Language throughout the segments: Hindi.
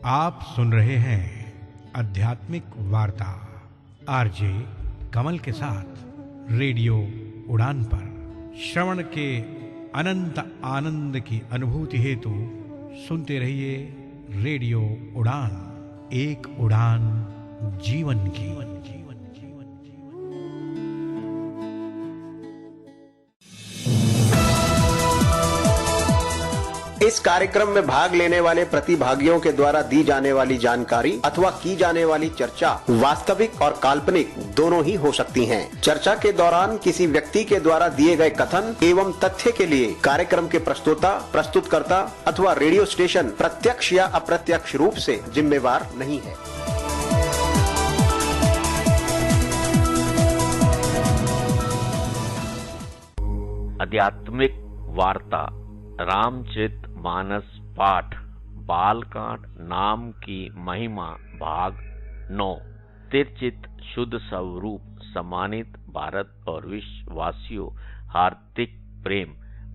आप सुन रहे हैं आध्यात्मिक वार्ता आरजे कमल के साथ रेडियो उड़ान पर। श्रवण के अनंत आनंद की अनुभूति हेतु सुनते रहिए रेडियो उड़ान, एक उड़ान जीवन की। इस कार्यक्रम में भाग लेने वाले प्रतिभागियों के द्वारा दी जाने वाली जानकारी अथवा की जाने वाली चर्चा वास्तविक और काल्पनिक दोनों ही हो सकती हैं। चर्चा के दौरान किसी व्यक्ति के द्वारा दिए गए कथन एवं तथ्य के लिए कार्यक्रम के प्रस्तोता, प्रस्तुतकर्ता अथवा रेडियो स्टेशन प्रत्यक्ष या अप्रत्यक्ष रूप से जिम्मेवार नहीं है। आध्यात्मिक वार्ता रामचरित मानस पाठ बालकांड नाम की महिमा भाग 9। तिरचित शुद्ध स्वरूप सम्मानित भारत और विश्ववासियों, हार्दिक प्रेम।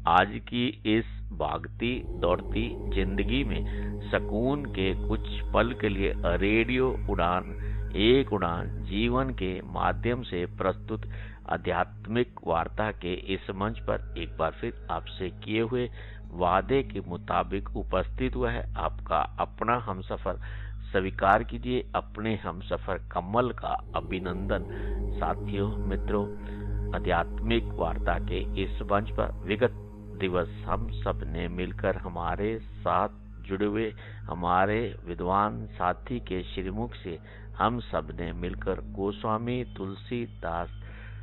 आज की इस भागती दौड़ती जिंदगी में सुकून के कुछ पल के लिए रेडियो उड़ान, एक उड़ान जीवन के माध्यम से प्रस्तुत आध्यात्मिक वार्ता के इस मंच पर एक बार फिर आपसे किए हुए वादे के मुताबिक उपस्थित हुआ है आपका अपना हमसफर। स्वीकार कीजिए अपने हमसफर कमल का अभिनंदन। साथियों, मित्रों, आध्यात्मिक वार्ता के इस मंच पर विगत दिवस हम सब ने मिलकर हमारे साथ जुड़े हुए हमारे विद्वान साथी के श्रीमुख से हम सब ने मिलकर गोस्वामी तुलसीदास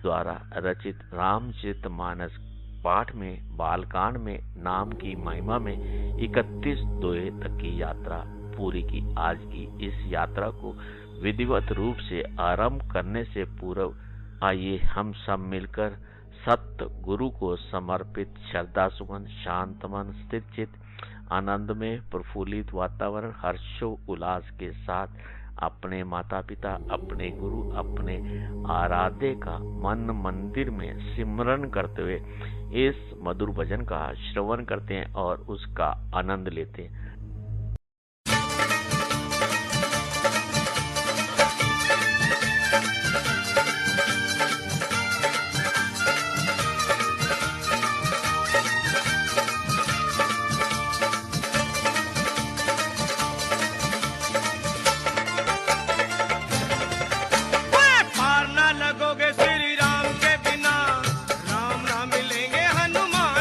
द्वारा रचित रामचरित मानस पाठ में बालकांड में नाम की महिमा में 31 दोहे तक की यात्रा पूरी की। आज की इस यात्रा को विधिवत रूप से आरंभ करने से पूर्व आइए हम सब मिलकर सत्य गुरु को समर्पित श्रद्धा सुमन, शांत मन, स्थिर चित्त, आनंद में प्रफुल्लित वातावरण, हर्षो उल्लास के साथ अपने माता पिता, अपने गुरु, अपने आराध्य का मन मंदिर में सिमरन करते हुए इस मधुर भजन का श्रवण करते हैं और उसका आनंद लेते हैं।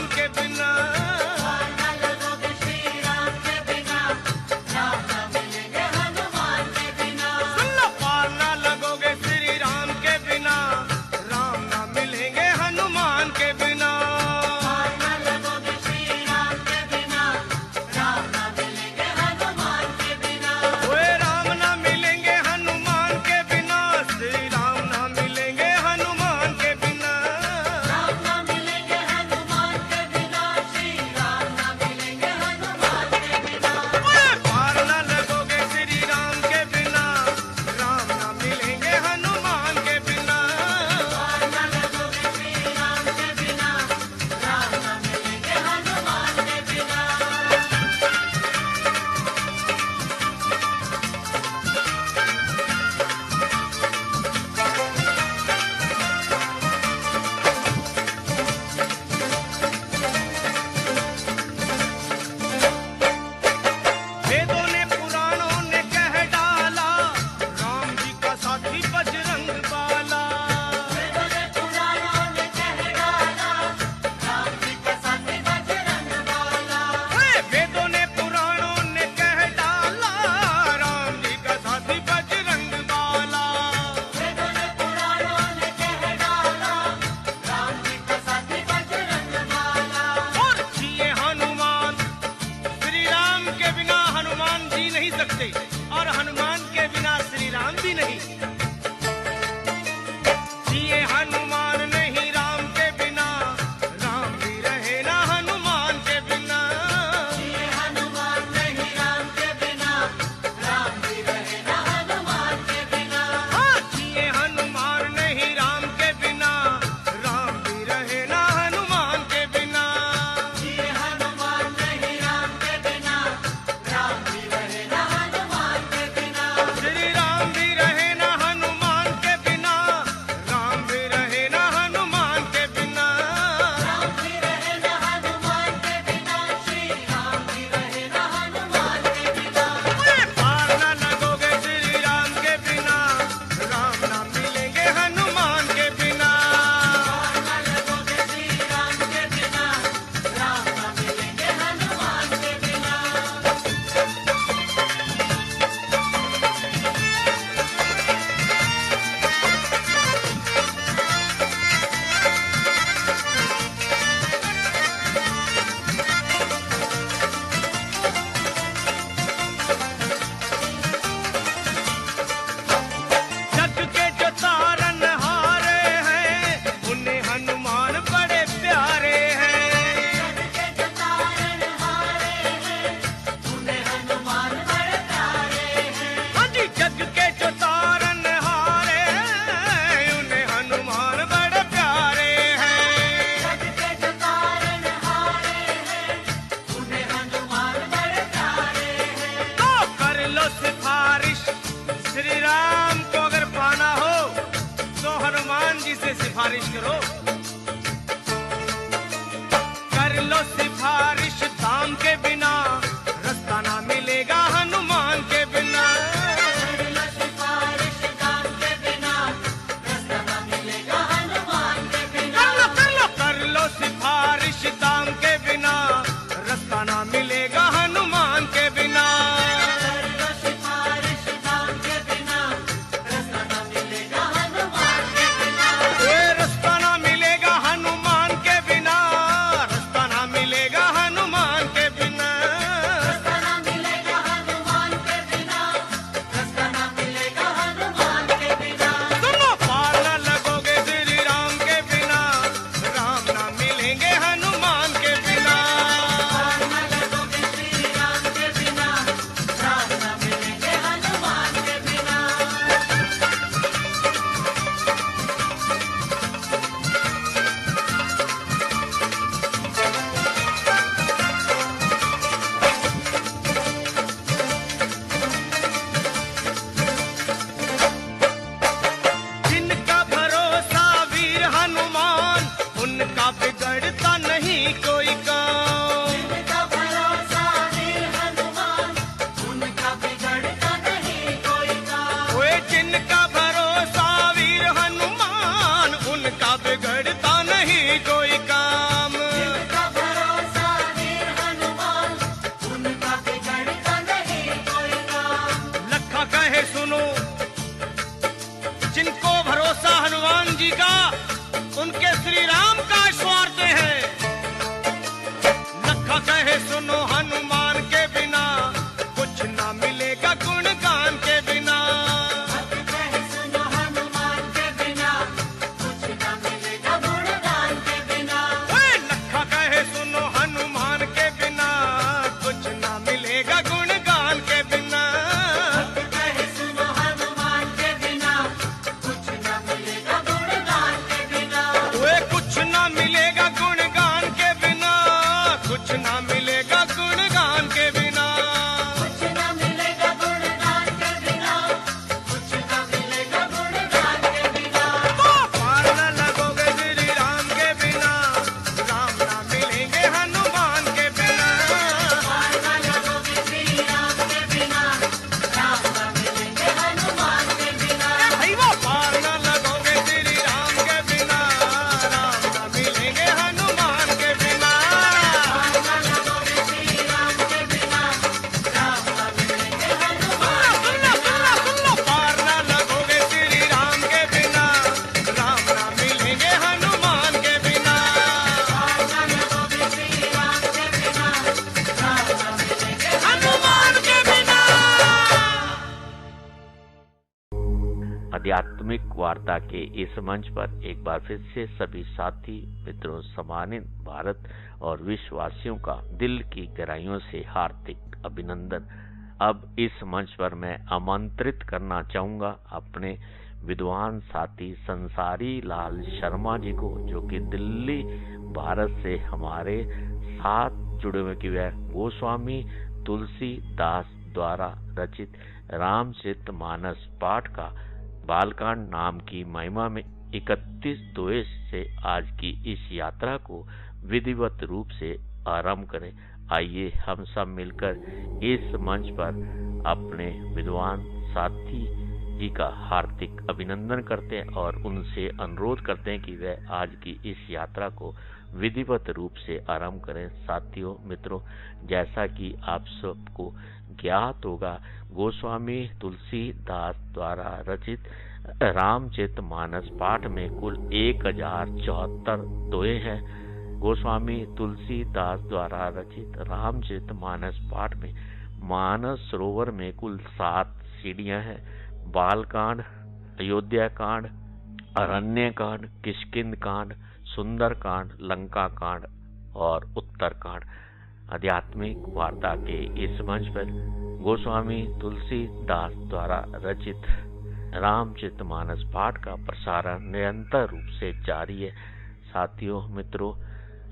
के बिना सिफारिश दाम के बिना रास्ता ना मिलेगा हनुमान के बिना। कर लो सिफारिश दाम के बिना रास्ता ना मिलेगा हनुमान के बिना। कर लो सिफारिश दाम के बिना रास्ता ना मिलेगा हनुमान के बिना। कर लो सिफारिश दाम के बिना रास्ता ना मिलेगा हनुमान के बिना। रास्ता ना मिलेगा हनुमान के बिना, रास्ता ना मिलेगा हनुमान के बिना। रास्ता ना मिलेगा हनुमान के बिना, रास्ता ना मिलेगा हनुमान के बिना। सुनो, पार ना लगोगे श्री राम के बिना, राम ना मिलेंगे हनुमान के बिना। पार ना लगोगे श्री राम के बिना, राम ना मिलेंगे हनुमान के बिना। जिनका भरोसा वीर हनुमान, उनका बिगड़ता नहीं कोई काम। जिनका भरोसा वीर हनुमान, उनका बिगड़ता नहीं कोई काम। ओए जिनका भरोसा वीर हनुमान, उनका बिगड़ता नहीं कोई काम। जिनका भरोसा वीर हनुमान, उनका बिगड़ता नहीं कोई काम। लखा कहे सुनो, जिनको भरोसा हनुमान जी का, उनके श्री राम का स्वार्थ है। लखा कहे सुनो, हनुमान के बिना कुछ ना मिलेगा गुणगान के बिना। कहे सुनो, हनुमान के बिना कुछ ना मिलेगा गुणगान के बिना। लखा कहे सुनो, हनुमान के बिना कुछ ना मिलेगा गुणगान के बिना। कहे सुनो, हनुमान के बिना कुछ ना मिलेगा गुणगान के बिना। कुछ ना मिलेगा गुणगान के बिना, कुछ ना मिलेगा गुणगान के बिना। कुछ ना मिलेगा गुणगान के बिना, कुछ ना मिलेगा गुणगान के बिना। पार ना लगोगे श्री राम के बिना, राम ना मिलेंगे हनुमान के बिना। पार ना लगोगे श्री राम के बिना, राम ना मिलेंगे हनुमान के बिना। भाई वो पार ना लगोगे श्री राम के बिना, राम ना मिलेंगे हनुमान के बिना। पार ना लगोगे श्री राम के बिना, राम ना मिलेंगे हनुमान के बिना। पार ना लगोगे श्री राम के बिना, राम ना मिलेंगे हनुमान के बिना। पार ना लगोगे श्री राम के बिना, राम ना मिलेंगे हनुमान के बिना। आध्यात्मिक वार्ता के इस मंच पर एक बार फिर से सभी साथी मित्रों, सम्मानित भारत और विश्ववासियों का दिल की गहराइयों से हार्दिक अभिनंदन। अब इस मंच पर मैं आमंत्रित करना चाहूंगा अपने विद्वान साथी संसारी लाल शर्मा जी को, जो कि दिल्ली भारत से हमारे साथ जुड़े हुए कि वह गोस्वामी तुलसीदास द्वारा रचित रामचरितमानस पाठ का बालकांड नाम की महिमा में 31 दोहे से आज की इस यात्रा को विधिवत रूप से आरंभ करें। आइए हम सब मिलकर इस मंच पर अपने विद्वान साथी जी का हार्दिक अभिनंदन करते हैं और उनसे अनुरोध करते हैं कि वह आज की इस यात्रा को विधिवत रूप से आरंभ करें। साथियों मित्रों, जैसा कि आप सबको ज्ञात होगा, गोस्वामी तुलसीदास द्वारा रचित रामचरितमानस पाठ में कुल 1074 दोहे हैं। गोस्वामी तुलसीदास द्वारा रचित रामचरितमानस पाठ में मानस सरोवर में कुल 7 सीढ़ियां हैं। बालकांड, अयोध्या कांड, अरण्य कांड, किष्किंध कांड, सुंदर कांड, लंका कांड और उत्तर कांड। आध्यात्मिक वार्ता के इस मंच पर गोस्वामी तुलसीदास द्वारा रचित रामचरितमानस पाठ का प्रसारण निरंतर रूप से जारी है। साथियों मित्रों,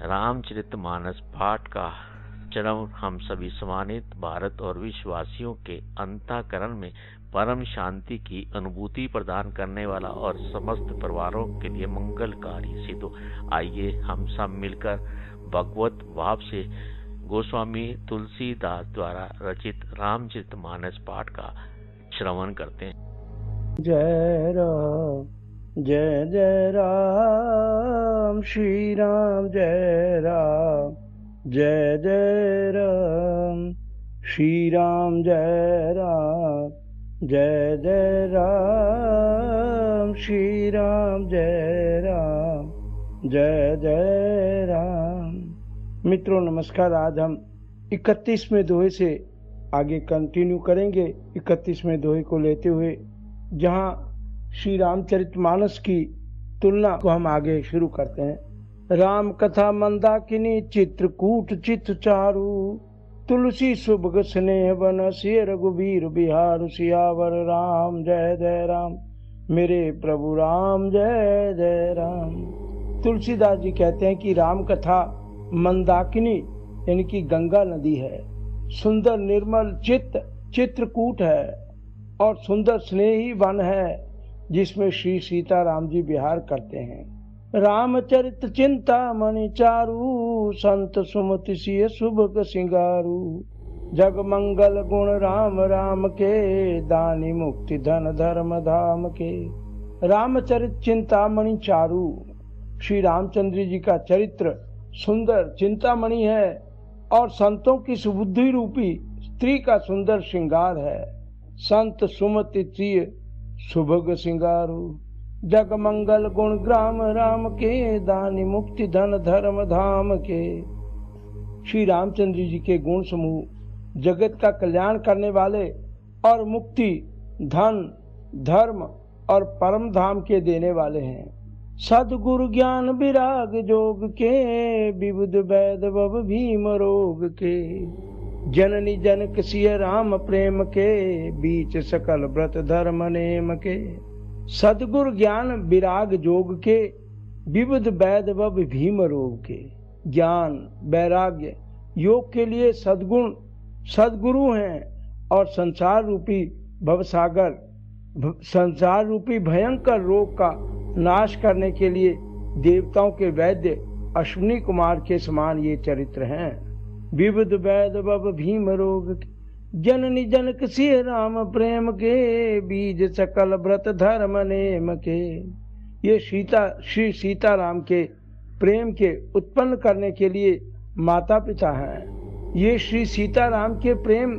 रामचरितमानस पाठ का चरण हम सभी सम्मानित भारत और विश्ववासियों के अंतःकरण में परम शांति की अनुभूति प्रदान करने वाला और समस्त परिवारों के लिए मंगलकारी सिद्ध हो। आइए हम सब मिलकर भगवत भाव से गोस्वामी तुलसीदास द्वारा रचित रामचरितमानस पाठ का श्रवण करते हैं। जय राम जय जय राम, श्री राम जय राम जय जय राम, श्री राम जय राम जय जय राम, श्री राम जय राम जय जय राम। मित्रों नमस्कार। आज हम 31वें दोहे से आगे कंटिन्यू करेंगे। 31वें दोहे को लेते हुए जहाँ श्री रामचरितमानस की तुलना को हम आगे शुरू करते हैं। राम कथा मंदाकिनी चित्रकूट चित्त चारु, तुलसी सुभग स्नेह वन सिय रघुबीर बिहार, सियावर राम जय जय राम, मेरे प्रभु राम जय जय राम। तुलसीदास जी कहते हैं कि राम कथा मंदाकिनी यानी कि गंगा नदी है, सुंदर निर्मल चित्रकूट है और सुंदर स्नेही वन है जिसमें श्री सीता राम जी विहार करते हैं। रामचरित चिंता मणि चारु, संत सुमति सिय सुभग सिंगारू, जग मंगल गुण राम राम के, दानी मुक्ति धन धर्म धाम के। रामचरित चिंतामणि चारु, श्री रामचंद्र जी का चरित्र सुंदर चिंतामणि है और संतों की सुबुद्धि रूपी स्त्री का सुंदर श्रृंगार है। संत सुमति प्रिय सुभग सिंगारू, जग मंगल गुण ग्राम राम के, दानी मुक्ति धन धर्म धाम के। श्री रामचंद्र जी के गुण समूह जगत का कल्याण करने वाले और मुक्ति धन धर्म और परम धाम के देने वाले हैं। सदगुरु ज्ञान विराग जोग के, विबुध वैद भव भीम रोग के। जननी जनक सिय राम प्रेम के, बीच सकल व्रत धर्म नेम के। सदगुरु ज्ञान विराग जोग के, विबुध वैद भव भीम रोग के। ज्ञान वैराग्य योग के लिए सद्गुण सदगुरु हैं और संसार रूपी भवसागर संसार रूपी भयंकर रोग का नाश करने के लिए देवताओं के वैद्य अश्विनी कुमार के समान ये चरित्र हैं। विविध वैद भव भीम रोग, जननी जनक सिय राम प्रेम के, बीज सकल व्रत धर्म नेम के। ये श्री सीता राम के प्रेम के उत्पन्न करने के लिए माता पिता हैं। ये श्री सीता राम के प्रेम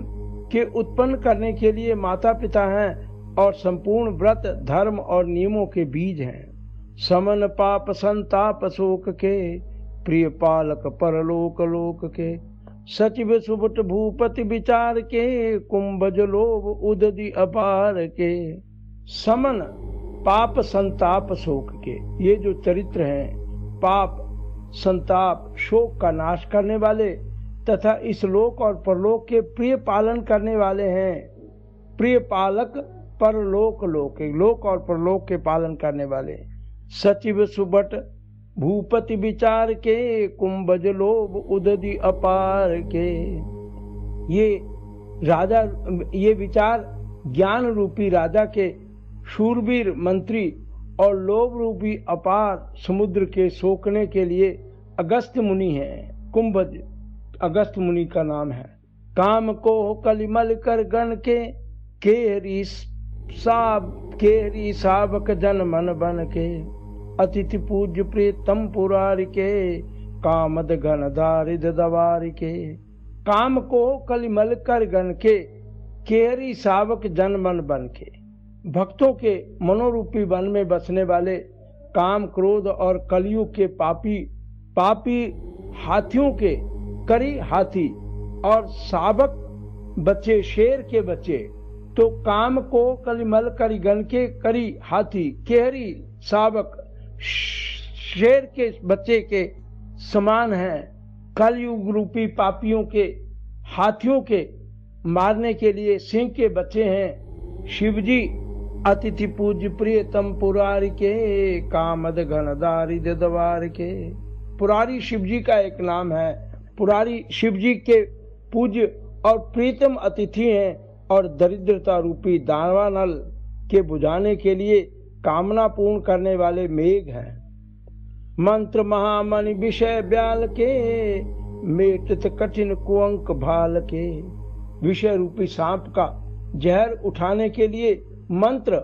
के उत्पन्न करने के लिए माता पिता हैं और संपूर्ण व्रत धर्म और नियमों के बीज हैं। समन पाप संताप शोक के, प्रिय पालक परलोक लोक के। सचिव सुबट भूपति विचार के, कुंभज लोभ उदधि अपार के। समन पाप संताप शोक के, ये जो चरित्र हैं पाप संताप शोक का नाश करने वाले तथा इस लोक और परलोक के प्रिय पालन करने वाले हैं। प्रिय पालक परलोक लोक और परलोक के पालन करने वाले। सचिव सुबट भूपति विचार के, कुंभज लोभ उदधि अपार के। ये विचार ज्ञान रूपी राजा के शूरवीर मंत्री और लोभ रूपी अपार समुद्र के सोखने के लिए अगस्त मुनि हैं। कुंभज अगस्त मुनि का नाम है। काम को कलिमल कर गण के, केहरी सावक जन मन बन के। अतिथि पूज्य प्रीतम पुरारी के, कामद घन दारिद दवारी के। काम को कलिमल कर गण के, केहरी सावक जन मन बन के। भक्तों के मनोरूपी वन में बसने वाले काम क्रोध और कलयुग के पापी हाथियों के करी हाथी और सावक बच्चे शेर के बच्चे। तो काम को कलिमल करी गण के, करी हाथी केहरी सावक शेर के बच्चे के समान हैं। कलयुग रूपी पापियों के हाथियों के मारने के लिए सिंह के बच्चे हैं। शिवजी अतिथि पूज्य प्रियतम पुरारी के, कामद घन दारिद दवार के। पुरारी शिवजी का एक नाम है। पुरारी शिवजी के पूज्य और प्रीतम अतिथि हैं और दरिद्रता रूपी दावानल के बुझाने के लिए कामना पूर्ण करने वाले मेघ हैं। मंत्र महामणि विषय ब्याल के, मेटत कठिन कुअंक भाल के। विषय रूपी सांप का जहर उठाने के लिए मंत्र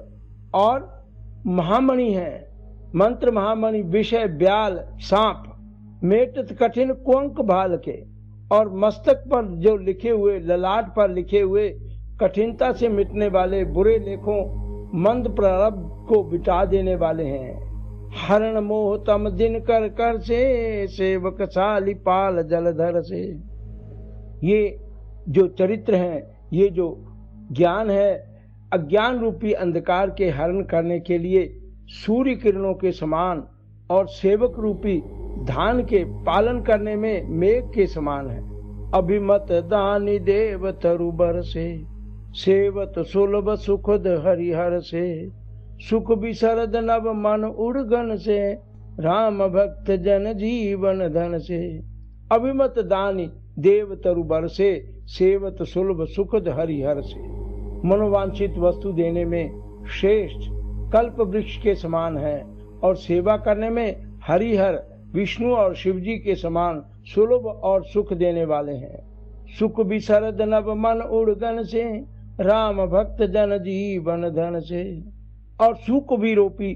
और महामणि है। मंत्र महामणि विषय ब्याल सांप, मेटत कठिन कुअंक भाल के, और मस्तक पर जो लिखे हुए, ललाट पर लिखे हुए कठिनता से मिटने वाले बुरे लेखों, मंद प्रारब्ध को बिटा देने वाले हैं। हरण मोह तम दिन कर कर से, सेवक साली पाल जलधर से। ये जो चरित्र हैं, ये जो ज्ञान है, अज्ञान रूपी अंधकार के हरण करने के लिए सूर्य किरणों के समान, और सेवक रूपी धान के पालन करने में मेघ के समान है। अभिमत दानी देव तरुबर से, सेवत सुलभ सुखद हरिहर से। सुख बिसरद नव मन उड़गन से, राम भक्त जन जीवन धन से। अभिमत दानी देव तरुबर से, सेवत सुलभ सुखद हरिहर से। मनोवांछित वस्तु देने में श्रेष्ठ कल्प वृक्ष के समान है, और सेवा करने में हरिहर विष्णु और शिवजी के समान सुलभ और सुख देने वाले हैं। सुख बिसरद नव मन उड़गन से, राम भक्त जन जीवन धन से। और सुकवि रूपी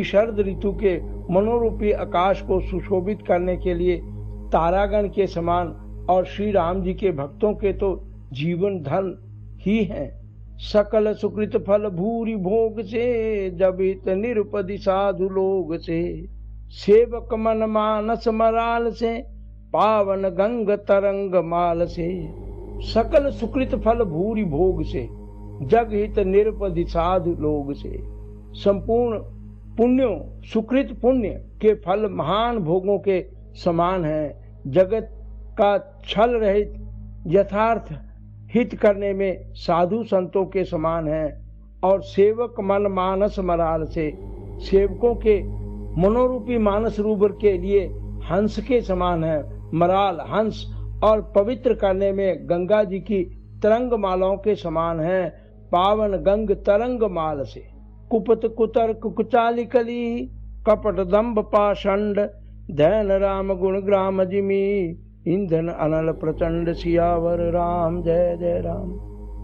शरद ऋतु के मनोरूपी आकाश को सुशोभित करने के लिए तारागण के समान, और श्री राम जी के भक्तों के तो जीवन धन ही हैं। सकल सुकृत फल भूरि भोग से, जब हित निरुपदि साधु लोग से। सेवक मन मानस मराल से, पावन गंग तरंग माल से। सकल सुकृत फल भूरि भोग से, जग हित निरुपदि साधु लोग से। संपूर्ण पुण्यों, सुकृत पुण्य के फल महान भोगों के समान हैं। जगत का छल रहित यथार्थ हित करने में साधु संतों के समान हैं। और सेवक मन मानस मराल से, सेवकों के मनोरूपी मानस रूप के लिए हंस के समान है। मराल हंस, और पवित्र करने में गंगा जी की तरंग मालाओं के समान है। पावन गंग तरंग माल से। कुपत कुतर्क कुचाली कली, कपट दंभ पाषंड, धैन राम गुण ग्राम जिमी। ईंधन अनल प्रचंड, सियावर राम जय जय राम।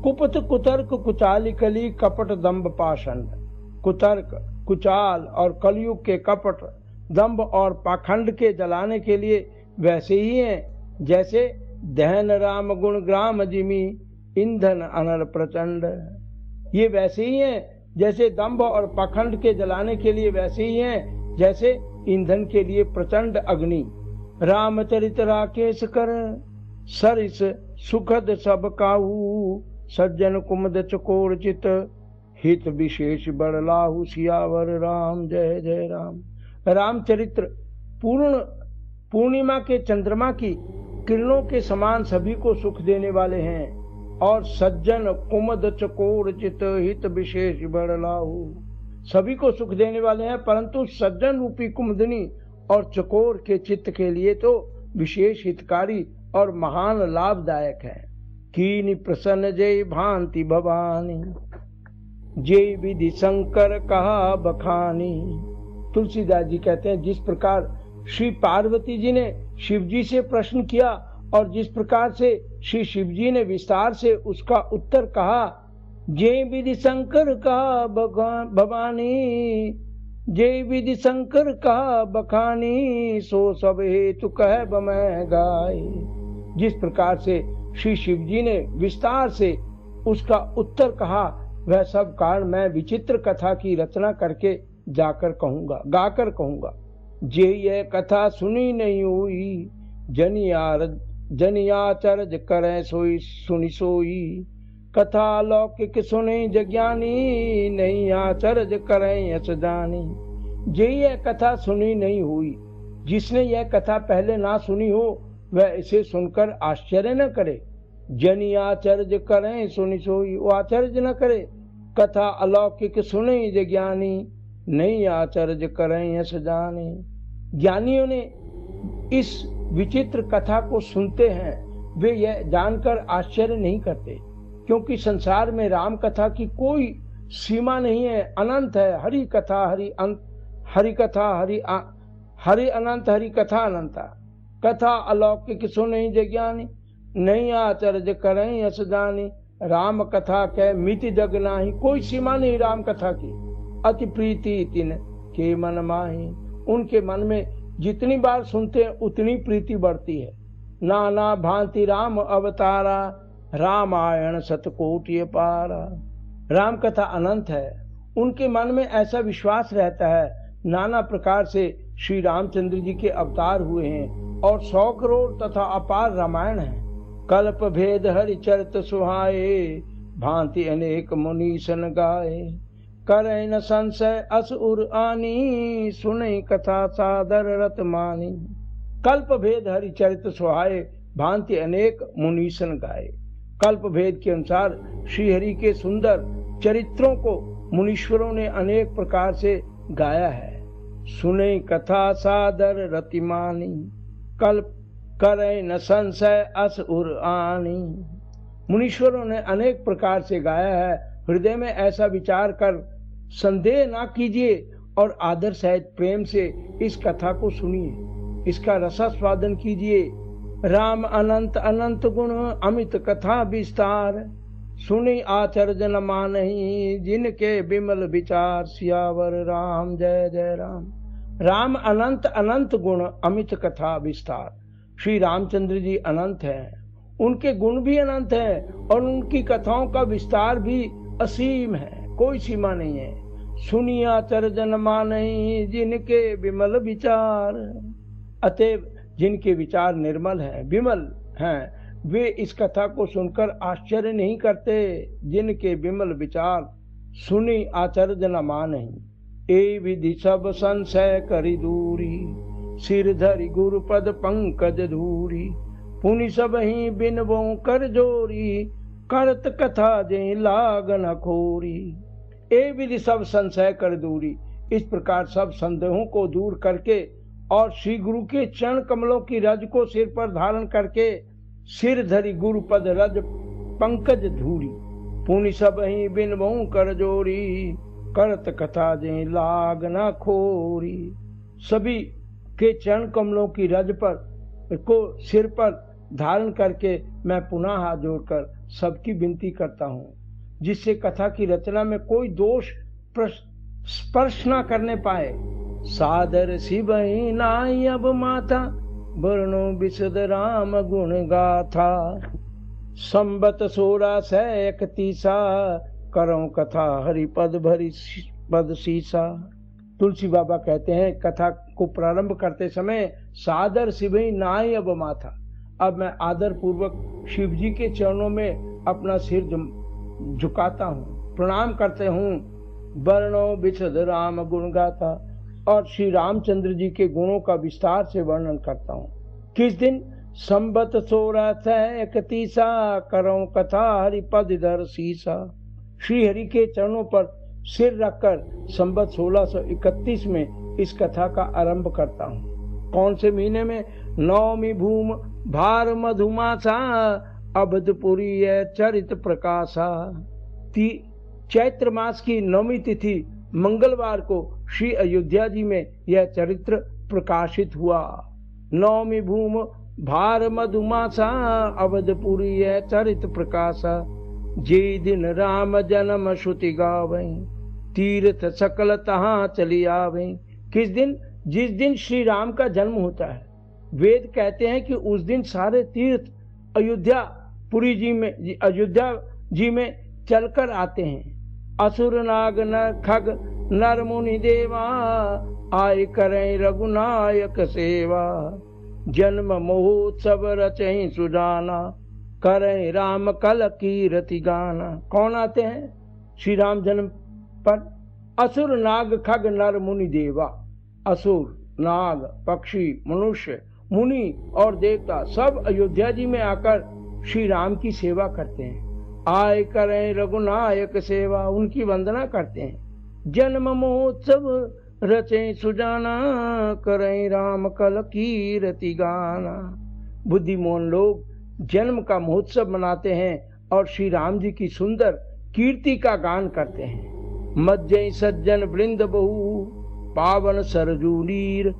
कुपत कुतर्क कुचाली कली, कपट दंभ पाषंड। कुतर्क, कुचाल और कलयुग के कपट, दंभ और पाखंड के जलाने के लिए वैसे ही हैं जैसे दहन राम गुण ग्राम जिमी। ईंधन अनल प्रचंड, ये वैसे ही हैं जैसे दंभ और पाखंड के जलाने के लिए वैसे ही हैं जैसे ईंधन के लिए प्रचंड अग्नि। रामचरित राकेश कर, सरिस सुखद सब काहू। सज्जन कुमद चकोर चित, हित विशेष बड़लाहु। सियावर राम जय जय राम। रामचरित्र पूर्णिमा के चंद्रमा की किरणों के समान सभी को सुख देने वाले हैं। और सज्जन कुमद चकोर चित, हित विशेष बड़लाहु, सभी को सुख देने वाले हैं। परंतु सज्जन रूपी कुमुदनी और चकोर के चित्त के लिए तो विशेष हितकारी और महान लाभदायक है। कीनि प्रसन्न जय भांति भवानी, जय विधि शंकर कहा बखानी। तुलसीदास जी कहते हैं, जिस प्रकार श्री पार्वती जी ने शिव जी से प्रश्न किया और जिस प्रकार से श्री शिव जी ने विस्तार से उसका उत्तर कहा, जय विधि शंकर का भवानी, जय विधि शंकर का बखानी। सो सब हेतु कह मैं गाय। जिस प्रकार से श्री शिव जी ने विस्तार से उसका उत्तर कहा, वह सब कारण मैं विचित्र कथा की रचना करके जाकर कहूंगा, गाकर कहूंगा। जे यह कथा सुनी नहीं हुई, जनियाचर्ज करे सोई सुनी सोई। कथा लौकिक सुने जज्ञानी, नहीं आचर्ज करे यश जानी। जे यह कथा सुनी नहीं हुई, जिसने यह कथा पहले ना सुनी हो वह इसे सुनकर आश्चर्य न करे। जनियाचर्ज करे सुनी सोई, वो आचर्य न करे। कथा अलौकिक सुने जज्ञानी, नहीं आचर्य करें यश जाने। ज्ञानियों ने इस विचित्र कथा को सुनते हैं, वे यह जानकर आश्चर्य नहीं करते, क्योंकि संसार में राम कथा की कोई सीमा नहीं है, अनंत है। हरि कथा हरि कथा हरि अनंत हरि कथा अनंता। कथा अलौकिक सुनहि जज्ञानी, नहीं आचर्य करें यश जानी। राम कथा कह मिति जग नाही, कोई सीमा नहीं राम कथा की। अति प्रीति तिन के मन माही, उनके मन में जितनी बार सुनते हैं उतनी प्रीति बढ़ती है। नाना भांति राम अवतारा, रामायण सतकोटि अपारा। राम कथा अनंत है, उनके मन में ऐसा विश्वास रहता है। नाना प्रकार से श्री रामचंद्र जी के अवतार हुए हैं और 100 करोड़ तथा अपार रामायण है। कल्प भेद हरि चरित सुहाए, भांति अनेक मुनीसन गाए। करे न संशय अस उर आनी, सुने कथा सादर रत मानी। कल्प भेद हरि चरित सुहाए, भांति अनेक मुनीसन गाए। कल्प भेद के अनुसार श्री हरि के सुंदर चरित्रों को मुनीश्वरों ने अनेक प्रकार से गाया है। सुने कथा सादर रतिमानी, कल्प करे न संशय अस उर आनी। मुनीश्वरों ने अनेक प्रकार से गाया है। हृदय में ऐसा विचार कर संदेह ना कीजिए और आदर सहित प्रेम से इस कथा को सुनिए, इसका रसास्वादन कीजिए। राम अनंत अनंत गुण अमित कथा विस्तार, सुनी आचर्य न मानहि जिनके विमल विचार। सियावर राम जय जय राम। राम अनंत अनंत गुण अमित कथा विस्तार। श्री रामचंद्र जी अनंत हैं, उनके गुण भी अनंत हैं और उनकी कथाओं का विस्तार भी असीम है, कोई सीमा नहीं है। सुनी आचर्य न मानहि जिनके विमल विचार। अतएव जिनके विचार निर्मल हैं, विमल हैं, वे इस कथा को सुनकर आश्चर्य नहीं करते। जिनके विमल विचार सुनी आचर्य न मानहि। ए विधि सब संशय करि दूरी, सिर धरि गुरुपद पंकज धूरी। पुनि सब ही बिनबो कर जोरी, करत कथा जे लाग न खोरी। ए विधि सब संशय कर दूरी, इस प्रकार सब संदेहों को दूर करके और श्री गुरु के चरण कमलों की रज को सिर पर धारण करके, सिर धरि गुरुपद रज पंकज धूरी। पुनि सब ही बिनबो कर जोरी, करत कथा जे लाग न खोरी। सभी के चरण कमलों की रज पर को सिर पर धारण करके मैं पुनः हाथ जोड़कर सबकी विनती करता हूँ, जिससे कथा की रचना में कोई दोष स्पर्श न करने पाए। सादर शिवहि नाई अब माथा, वर्णो विशद राम गुण गाथा। संबत 1631, करो कथा हरि पद भरी पद सीसा। तुलसी बाबा कहते हैं कथा को प्रारंभ करते समय सादर शिवहि नाई अब माथा। अब मैं आदर पूर्वक शिव जी के चरणों में अपना सिर झुकाता हूँ, प्रणाम करते हूँ। वर्णो विशद राम गुण गाथा, और श्री रामचंद्र जी के गुणों का विस्तार से वर्णन करता हूँ। किस दिन? संबत 1631, करो कथा हरि पद धर सीसा। श्री हरि के चरणों पर सिर रखकर संबत 1631 में इस कथा का आरंभ करता हूँ। कौन से महीने में? नवमी भूम भार मधुमासा, अवधपुरी चरित प्रकाशा। चैत्र मास की नवमी तिथि मंगलवार को श्री अयोध्या जी में यह चरित्र प्रकाशित हुआ। नवमी भूम भार मधुमासा, अवधपुरी चरित प्रकाशा। जे दिन राम जन्म श्रुति गावे, तीर्थ सकल तहाँ चली आवे। किस दिन? जिस दिन श्री राम का जन्म होता है। वेद कहते हैं कि उस दिन सारे तीर्थ अयोध्या जी में चलकर आते हैं। असुर नाग न खग नर मुनि देवा, आय करें रघुनायक सेवा। जन्म महोत्सव रचहि सुजाना, करें राम कल कीरति गाना। कौन आते हैं श्री राम जन्म पर? असुर नाग खग नर मुनि देवा। असुर, नाग, पक्षी, मनुष्य, मुनि और देवता सब अयोध्या जी में आकर श्री राम की सेवा करते हैं। आय करें रघुनायक सेवा, उनकी वंदना करते हैं। जन्म महोत्सव रचे सुजाना, करें राम कल कीरति गाना। बुद्धिमान लोग जन्म का महोत्सव मनाते हैं और श्री राम जी की सुंदर कीर्ति का गान करते हैं। मज्जै सज्जन वृंद बहु, पावन सरजू नीर,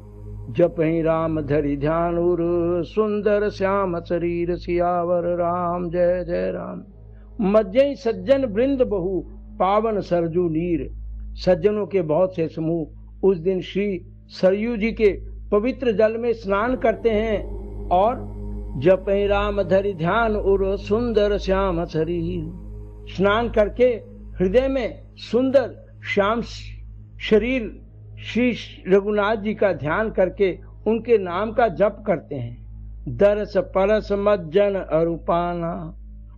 जपहि राम धरि ध्यान उर, सुंदर श्याम शरीर सियावर राम जय जय राम। मज्जई सज्जन वृंद बहु, पावन सरजू नीर। सज्जनों के बहुत से समूह उस दिन श्री सरयू जी के पवित्र जल में स्नान करते हैं और जपहि राम धरि ध्यान उर, सुंदर श्याम शरीर। स्नान करके हृदय में सुंदर श्याम शरीर श्री रघुनाथ जी का ध्यान करके उनके नाम का जप करते हैं। दरस परस मज्जन अरूपाना,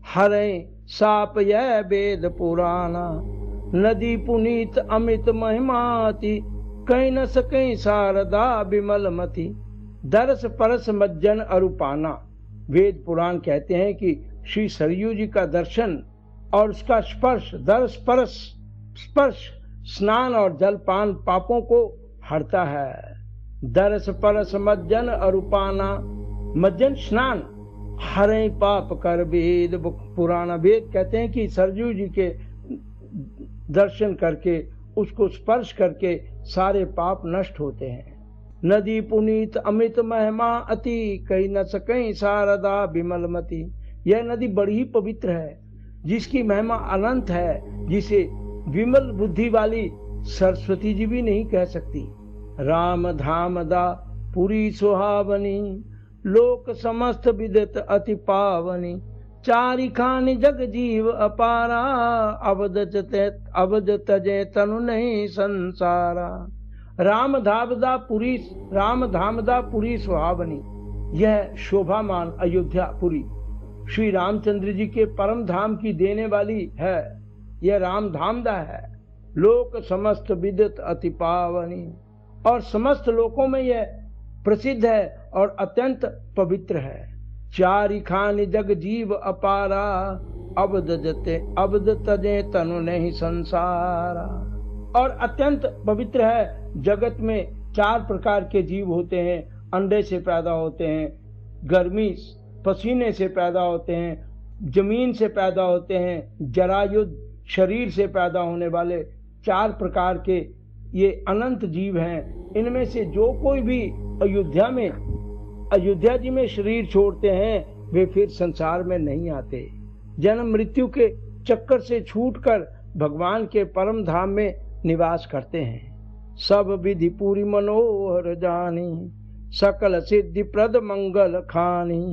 हरे साप यह वेद पुराना। नदी पुनीत अमित महिमाति, कहीं न सकहीं शारदा विमल मति। दरस परस मज्जन अरूपाना, वेद पुराण कहते हैं कि श्री सरयू जी का दर्शन और उसका स्पर्श, दरस परस स्पर्श, स्नान और जलपान पापों को हरता है। दरस परस मज्जन अरूपाना, मज्जन स्नान, हरे पाप कर वेद पुराना। वेद कहते हैं कि सरयू जी के दर्शन करके, उसको स्पर्श करके सारे पाप नष्ट होते हैं। नदी पुनीत अमित महिमा अति, कहीं न सकहीं शारदा विमलमति। यह नदी बड़ी ही पवित्र है, जिसकी महिमा अनंत है, जिसे विमल बुद्धि वाली सरस्वती जी भी नहीं कह सकती। राम धाम दा पुरी सुहावनी, लोक समस्त विदित अति पावनी। चारि खानि जग जीव अपारा, अवध तजे तनु नहीं संसारा। राम धाम दा पुरी सुहावनी, यह शोभामान अयोध्यापुरी श्री रामचंद्र जी के परम धाम की देने वाली है। यह राम धामदा है। लोक समस्त विदित अति पावनी, और समस्त लोकों में यह प्रसिद्ध है और अत्यंत पवित्र है। चारि खानि जग जीव अपारा, अवध तजे तनु नहीं संसारा। और अत्यंत पवित्र है। जगत में 4 प्रकार के जीव होते हैं। अंडे से पैदा होते हैं, गर्मी पसीने से पैदा होते हैं, जमीन से पैदा होते हैं, जरायुध शरीर से पैदा होने वाले 4 प्रकार के ये अनंत जीव हैं। इनमें से जो कोई भी अयोध्या जी में शरीर छोड़ते हैं, वे फिर संसार में नहीं आते। जन्म मृत्यु के चक्कर से छूटकर भगवान के परम धाम में निवास करते हैं। सब विधि पूरी मनोहर जानी, सकल सिद्धि प्रद मंगल खानी।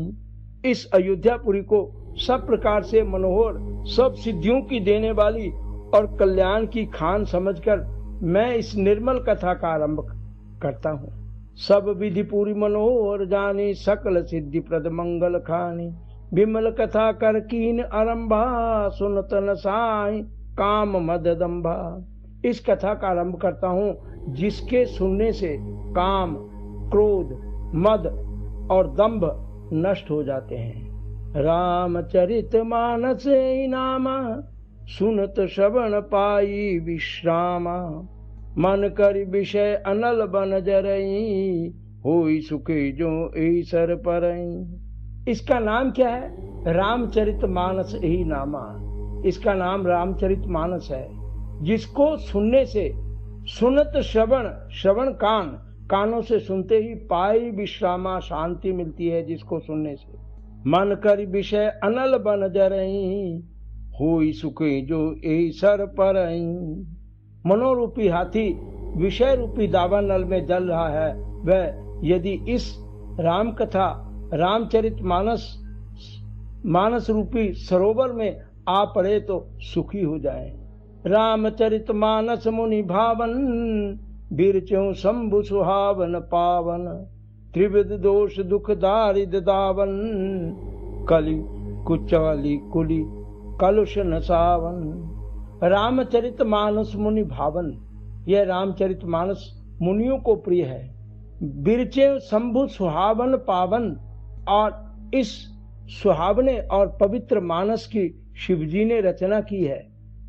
इस अयोध्यापुरी को सब प्रकार से मनोहर, सब सिद्धियों की देने वाली और कल्याण की खान समझकर मैं इस निर्मल कथा का आरंभ करता हूँ। सब विधि पूरी मनोहर जानी, सकल सिद्धि प्रद मंगल खानी। विमल कथा कर कीन आरंभा, सुनत न साई काम मद दंभा। इस कथा का आरंभ करता हूँ जिसके सुनने से काम, क्रोध, मद और दंभ नष्ट हो जाते हैं। रामचरित मानस नामा, सुनत श्रवण पाई विश्रामा। मन कर विषय अनल बन जरई, होई सुखे जो ईसर परई। इसका नाम क्या है? रामचरित मानस ही नामा। इसका नाम रामचरित मानस है, जिसको सुनने से, सुनत श्रवण कानों से सुनते ही पाई विश्रामा, शांति मिलती है जिसको सुनने से। मन कर विषय अनल बन जरई, होई सुखे जो ईसर परई। मनोरूपी हाथी विषय रूपी दावा नल में जल रहा है, वह यदि इस राम कथा रामचरित मानस रूपी सरोवर में आ पड़े तो सुखी हो जाए। रामचरित मानस मुनि भावन, बिरचों शंभु सुहावन पावन। त्रिविध दोष दुख दारिद दावन, कलि कुचाली कुली कलुष नसावन। रामचरित मानस मुनि भावन, यह रामचरित मानस मुनियों को प्रिय है। बिरचे शंभु सुहावन पावन, और इस सुहावने और पवित्र मानस की शिवजी ने रचना की है।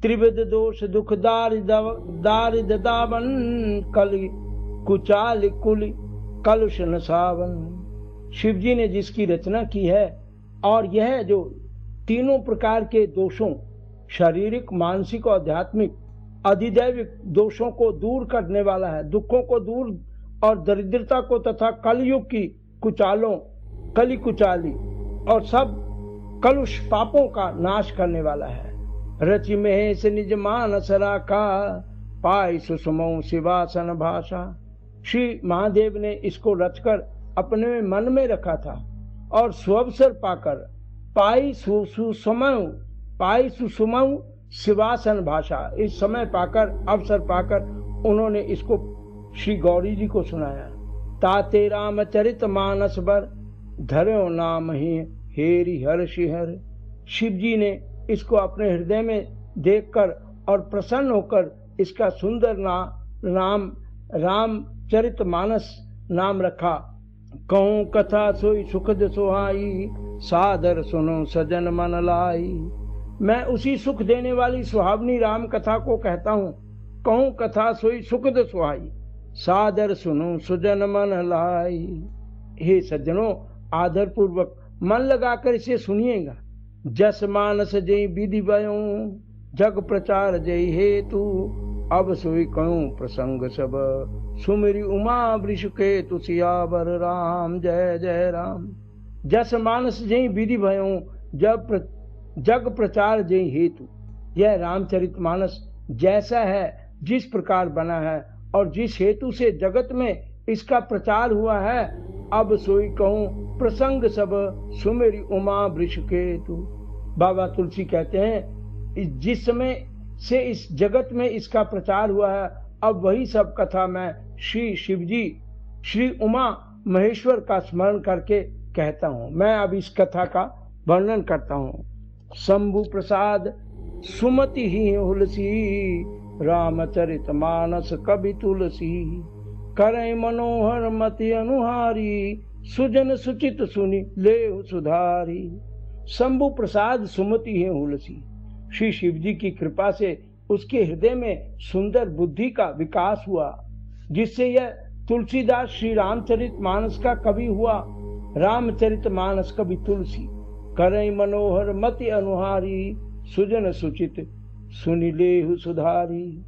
त्रिविध दोष दुख दारिद दावन, कलि कुचाल कुल कलुष नसावन। शिवजी ने जिसकी रचना की है, और यह जो तीनों प्रकार के दोषों, शारीरिक, मानसिक और आध्यात्मिक, अधिदैविक दोषों को दूर करने वाला है, दुखों को दूर और दरिद्रता को तथा कलयुग की कुचालों, कली कुचाली और सब कलुष पापों का नाश करने वाला है। रचि महेश निज मानस राखा, पाई सुषमो शिवासन भाषा। श्री महादेव ने इसको रचकर अपने मन में रखा था और सुअवसर पाकर पाई सुषमौ शिवासन भाषा, इस समय पाकर, अवसर पाकर उन्होंने इसको श्री गौरी जी को सुनाया। ताते रामचरित मानस बर, धर्यो नाम ही हेरि हर्षि हर। शिव जी ने इसको अपने हृदय में देखकर और प्रसन्न होकर इसका सुंदर नाम रामचरित मानस नाम रखा। कहूँ कथा सोई सुखद सुहाई, सादर सुनो सजन मन लाई। मैं उसी सुख देने वाली सुहावनी राम कथा को कहता हूँ। कहूँ कथा सोई सुखद सुहाई, सादर सुनो सुजन मन लाई। हे सज्जनों, आदर पूर्वक मन लगाकर इसे सुनिएगा। जस मानस जय विधि भयो, जग प्रचार जय हेतु। अब सोई कहूँ प्रसंग सब, सुमिरि उमा वृषकेतु। सियावर राम जय जय राम। जस मानस जय विधि भयो, जग प्रचार जय हेतु। यह रामचरित मानस जैसा है, जिस प्रकार बना है और जिस हेतु से जगत में इसका प्रचार हुआ है, अब सोई कहूँ प्रसंग सब, सुमेरी उमा वृषकेतु। बाबा तुलसी कहते हैं, जिस समय से इस जगत में इसका प्रचार हुआ है, अब वही सब कथा मैं श्री शिवजी, श्री उमा महेश्वर का स्मरण करके कहता हूँ। मैं अब इस कथा का वर्णन करता हूँ। शंभु प्रसाद सुमति ही हुलसी, रामचरित मानस कवि तुलसी। करे मनोहर मति अनुहारी, सुजन सुचित सुनि ले सुधारी। शंभु प्रसाद सुमति है हुलसी। श्री शिव जी की कृपा से उसके हृदय में सुंदर बुद्धि का विकास हुआ, जिससे यह तुलसीदास श्री रामचरित मानस का कवि हुआ। रामचरित मानस कवि तुलसी। करे मनोहर मति अनुहारी, सुजन सुचित सुनि लेहु सुधारी।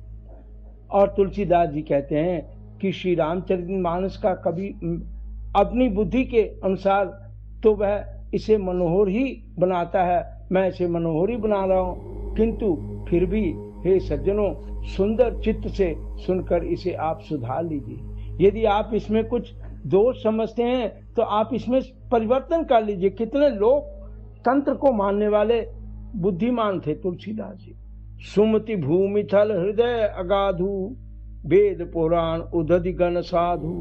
और तुलसीदास जी कहते हैं कि श्री रामचरित मानस का कवि अपनी बुद्धि के अनुसार तो वह इसे मनोहर ही बनाता है। मैं इसे मनोहर ही बना रहा हूँ, किंतु फिर भी हे सज्जनों, सुंदर चित्त से सुनकर इसे आप सुधार लीजिए। यदि आप इसमें कुछ दोष समझते हैं तो आप इसमें परिवर्तन कर लीजिए। कितने लोग तंत्र को मानने वाले बुद्धिमान थे तुलसीदास जी। सुमति भूमि थल हृदय अगाधु, वेद पुराण उदधि गण साधु।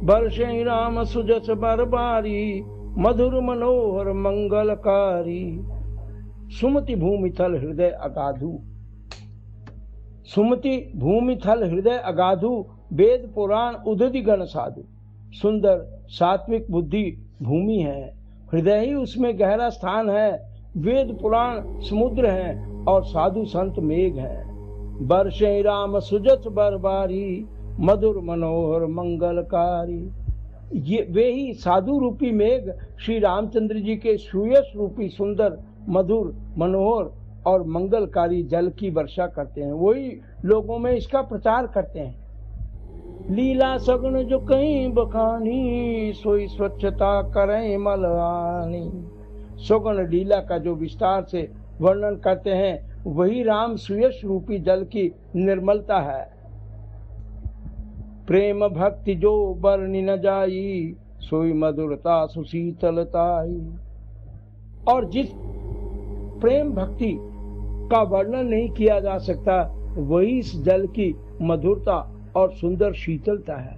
बरसै राम सुजस बरबारी, मधुर मनोहर मंगलकारी। सुमति भूमि थल हृदय अगाधु। सुमति भूमि थल हृदय अगाधु, वेद पुराण उदधि गण साधु। सुंदर सात्विक बुद्धि भूमि है, हृदय ही उसमें गहरा स्थान है। वेद पुराण समुद्र है और साधु संत मेघ है। बरसै राम सुजस बरबारी, मधुर मनोहर मंगलकारी। ये वे ही साधु रूपी मेघ श्री रामचंद्र जी के सुयश रूपी सुंदर, मधुर, मनोहर और मंगलकारी जल की वर्षा करते हैं। वही लोगों में इसका प्रचार करते हैं। लीला सगुन जो कहीं बखानी, सोई स्वच्छता करें मलहानी। सगुन लीला का जो विस्तार से वर्णन करते हैं, वही राम सुयश रूपी जल की निर्मलता है। प्रेम भक्ति जो वर्णि न जाई, सोई मधुरता सुशीतलताई। और जिस प्रेम भक्ति का वर्णन नहीं किया जा सकता, वही इस जल की मधुरता और सुंदर शीतलता है।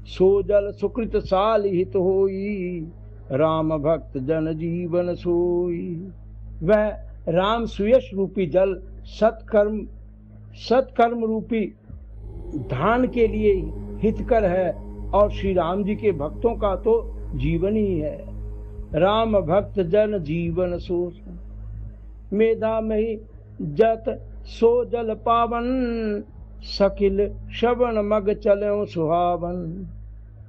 सो जल सुकृत साल हित होई, राम भक्त जन जीवन सोई। वह राम सुयश रूपी जल सत्कर्म रूपी धान के लिए हितकर है और श्री राम जी के भक्तों का तो जीवन ही है। राम भक्त जन जीवन सोच, मेधा में जत सो जल पावन। सकिल श्रवण मग चलो सुहावन,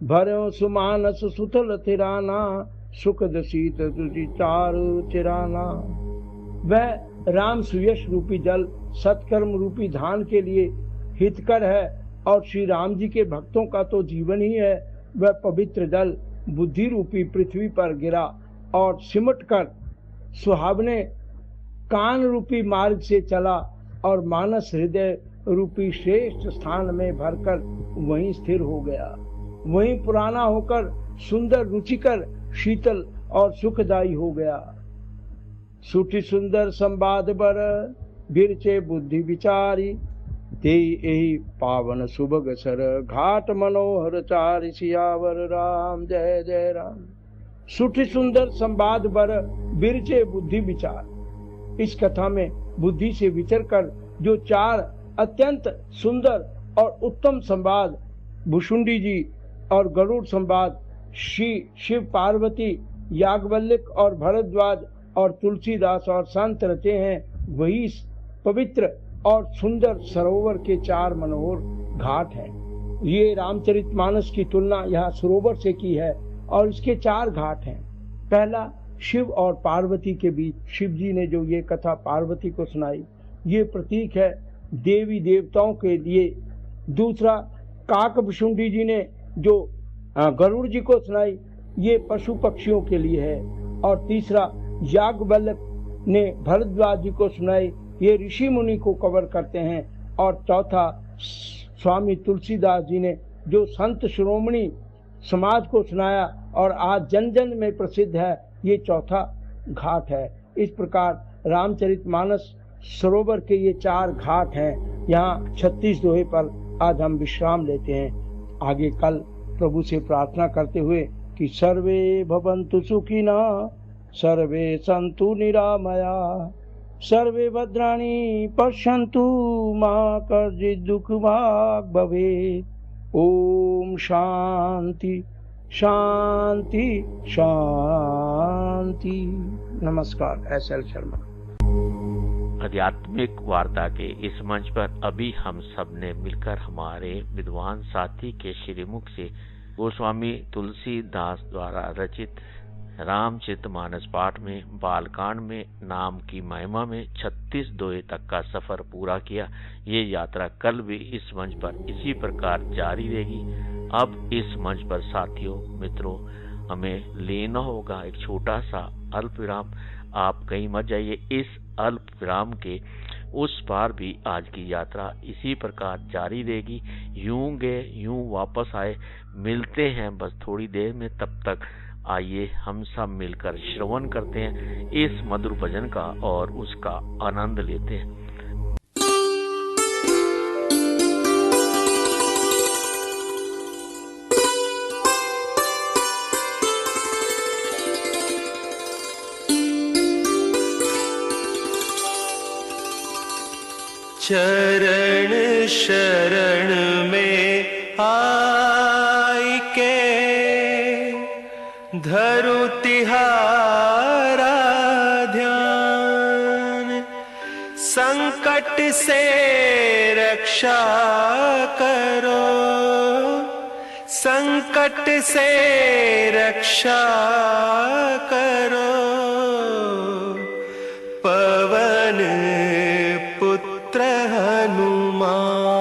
भरो सुमानस सुतल तिराना। सुखद शीत तुझी चारु चिराना। वह राम सुयश रूपी जल सत्कर्म रूपी धान के लिए हितकर है और श्री राम जी के भक्तों का तो जीवन ही है। वह पवित्र जल बुद्धि रूपी पृथ्वी पर गिरा और सिमट कर सुहावने कान रूपी मार्ग से चला और मानस हृदय रूपी श्रेष्ठ स्थान में भरकर वहीं स्थिर हो गया। वहीं पुराना होकर सुंदर रुचिकर शीतल और सुखदायी हो गया। सुठी सुंदर संवाद बर बिरचे बुद्धि विचारी ते यही पावन सुबग सर घाट मनोहर चारि सियावर राम जय जय राम। सुठी सुंदर संवाद बर बिरचे बुद्धि विचार। इस कथा में बुद्धि से विचर कर जो 4 अत्यंत सुंदर और उत्तम संवाद भुषुंडी जी और गरुड़ संवाद, श्री शिव पार्वती, याज्ञवल्क्य और भरद्वाज और तुलसीदास और संत रचे हैं, वही पवित्र और सुंदर सरोवर के 4 मनोहर घाट हैं। ये रामचरितमानस की तुलना यहाँ सरोवर से की है और इसके 4 घाट हैं। पहला शिव और पार्वती के बीच, शिव जी ने जो ये कथा पार्वती को सुनाई, ये प्रतीक है देवी देवताओं के लिए। दूसरा काकभुषुंडी जी ने जो गरुड़ जी को सुनाई, ये पशु पक्षियों के लिए है। और तीसरा याज्ञवल्क्य ने भरद्वाज जी को सुनाई, ये ऋषि मुनि को कवर करते हैं। और चौथा स्वामी तुलसीदास जी ने जो संत शिरोमणि समाज को सुनाया और आज जन जन में प्रसिद्ध है, ये चौथा घाट है। इस प्रकार रामचरितमानस सरोवर के ये 4 घाट हैं। यहाँ 36 दोहे पर आज हम विश्राम लेते हैं। आगे कल प्रभु से प्रार्थना करते हुए कि सर्वे भवन्तु सुखिना सर्वे सन्तु निरामया सर्वे भद्राणि पश्यन्तु मा कश्चित् दुःखभाग् भवेत्। ओम शांति शांति शांति। नमस्कार। SL शर्मा। आध्यात्मिक वार्ता के इस मंच पर अभी हम सब ने मिलकर हमारे विद्वान साथी के श्रीमुख से गोस्वामी तुलसीदास द्वारा रचित रामचरितमानस पाठ में बालकांड में नाम की महिमा में 36 दोहे तक का सफर पूरा किया। ये यात्रा कल भी इस मंच पर इसी प्रकार जारी रहेगी। अब इस मंच पर साथियों मित्रों हमें लेना होगा एक छोटा सा अल्प विराम। आप कहीं मत जाइए। इस अल्प विराम के उस पार भी आज की यात्रा इसी प्रकार जारी रहेगी। यूं गए यूं वापस आए, मिलते हैं बस थोड़ी देर में। तब तक आइए हम सब मिलकर श्रवण करते हैं इस मधुर भजन का और उसका आनंद लेते हैं। चरण शरण में आई के धरु तिहारा ध्यान। संकट से रक्षा करो, संकट से रक्षा करो। पवन पुत्र हनुमान।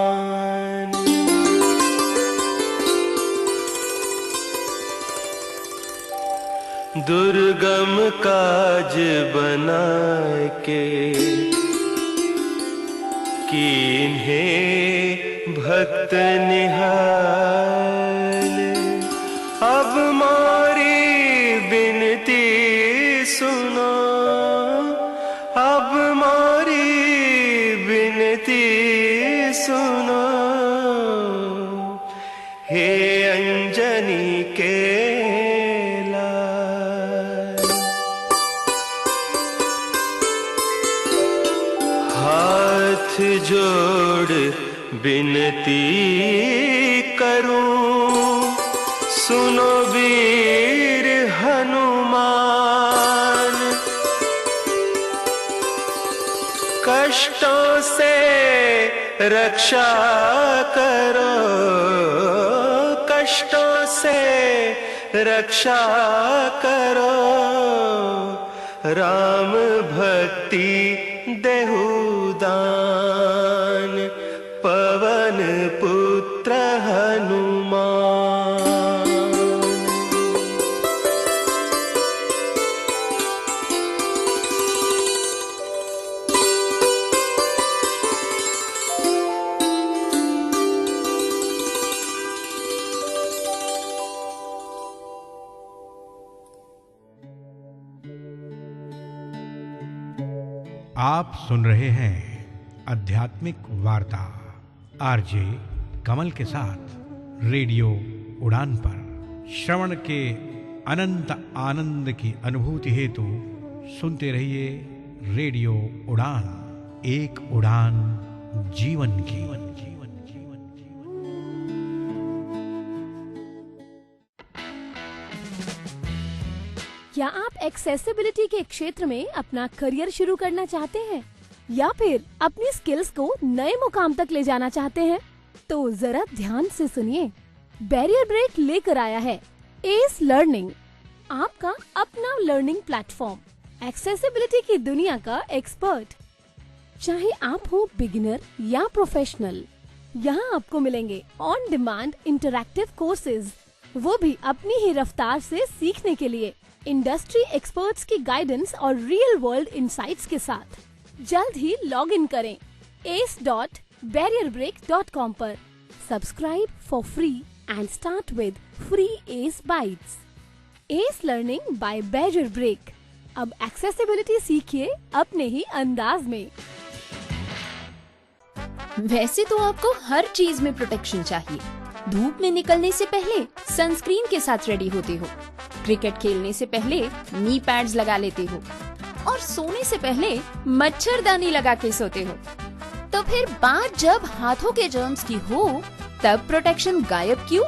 दुर्गम काज बना के कीन्हे भक्त निहाल। अब मोरी बिनती सुनो, अब मोरी बिनती सुनो। हे अंजनी के लाल, हाथ जोड़ बिनती करूं, सुनो वीर हनुमान। कष्टों से रक्षा करो, कष्टों से रक्षा करो। राम भक्ति देहुदान पवन पुत्र हनुमान। आप सुन रहे हैं आध्यात्मिक वार्ता आरजे कमल के साथ रेडियो उड़ान पर। श्रवण के अनंत आनंद की अनुभूति हेतु सुनते रहिए रेडियो उड़ान, एक उड़ान जीवन की। क्या आप एक्सेसिबिलिटी के क्षेत्र में अपना करियर शुरू करना चाहते हैं या फिर अपनी स्किल्स को नए मुकाम तक ले जाना चाहते हैं? तो जरा ध्यान से सुनिए। बैरियर ब्रेक लेकर आया है एस लर्निंग, आपका अपना लर्निंग प्लेटफॉर्म, एक्सेसिबिलिटी की दुनिया का एक्सपर्ट। चाहे आप हो बिगिनर या प्रोफेशनल, यहाँ आपको मिलेंगे ऑन डिमांड इंटरैक्टिव कोर्सेज, वो भी अपनी ही रफ्तार से सीखने के लिए, इंडस्ट्री एक्सपर्ट्स की गाइडेंस और रियल वर्ल्ड इंसाइट्स के साथ। जल्द ही लॉग इन करें ace.barrierbreak.com पर। Subscribe for free and start with free Ace bytes. Ace learning by Barrier Break. अब एक्सेसिबिलिटी सीखिए अपने ही अंदाज में। वैसे तो आपको हर चीज में प्रोटेक्शन चाहिए। धूप में निकलने से पहले सनस्क्रीन के साथ रेडी होते हो, क्रिकेट खेलने से पहले नी पैड्स लगा लेते हो और सोने से पहले मच्छरदानी लगा के सोते हो। तो फिर बात जब हाथों के जर्म्स की हो तब प्रोटेक्शन गायब क्यों?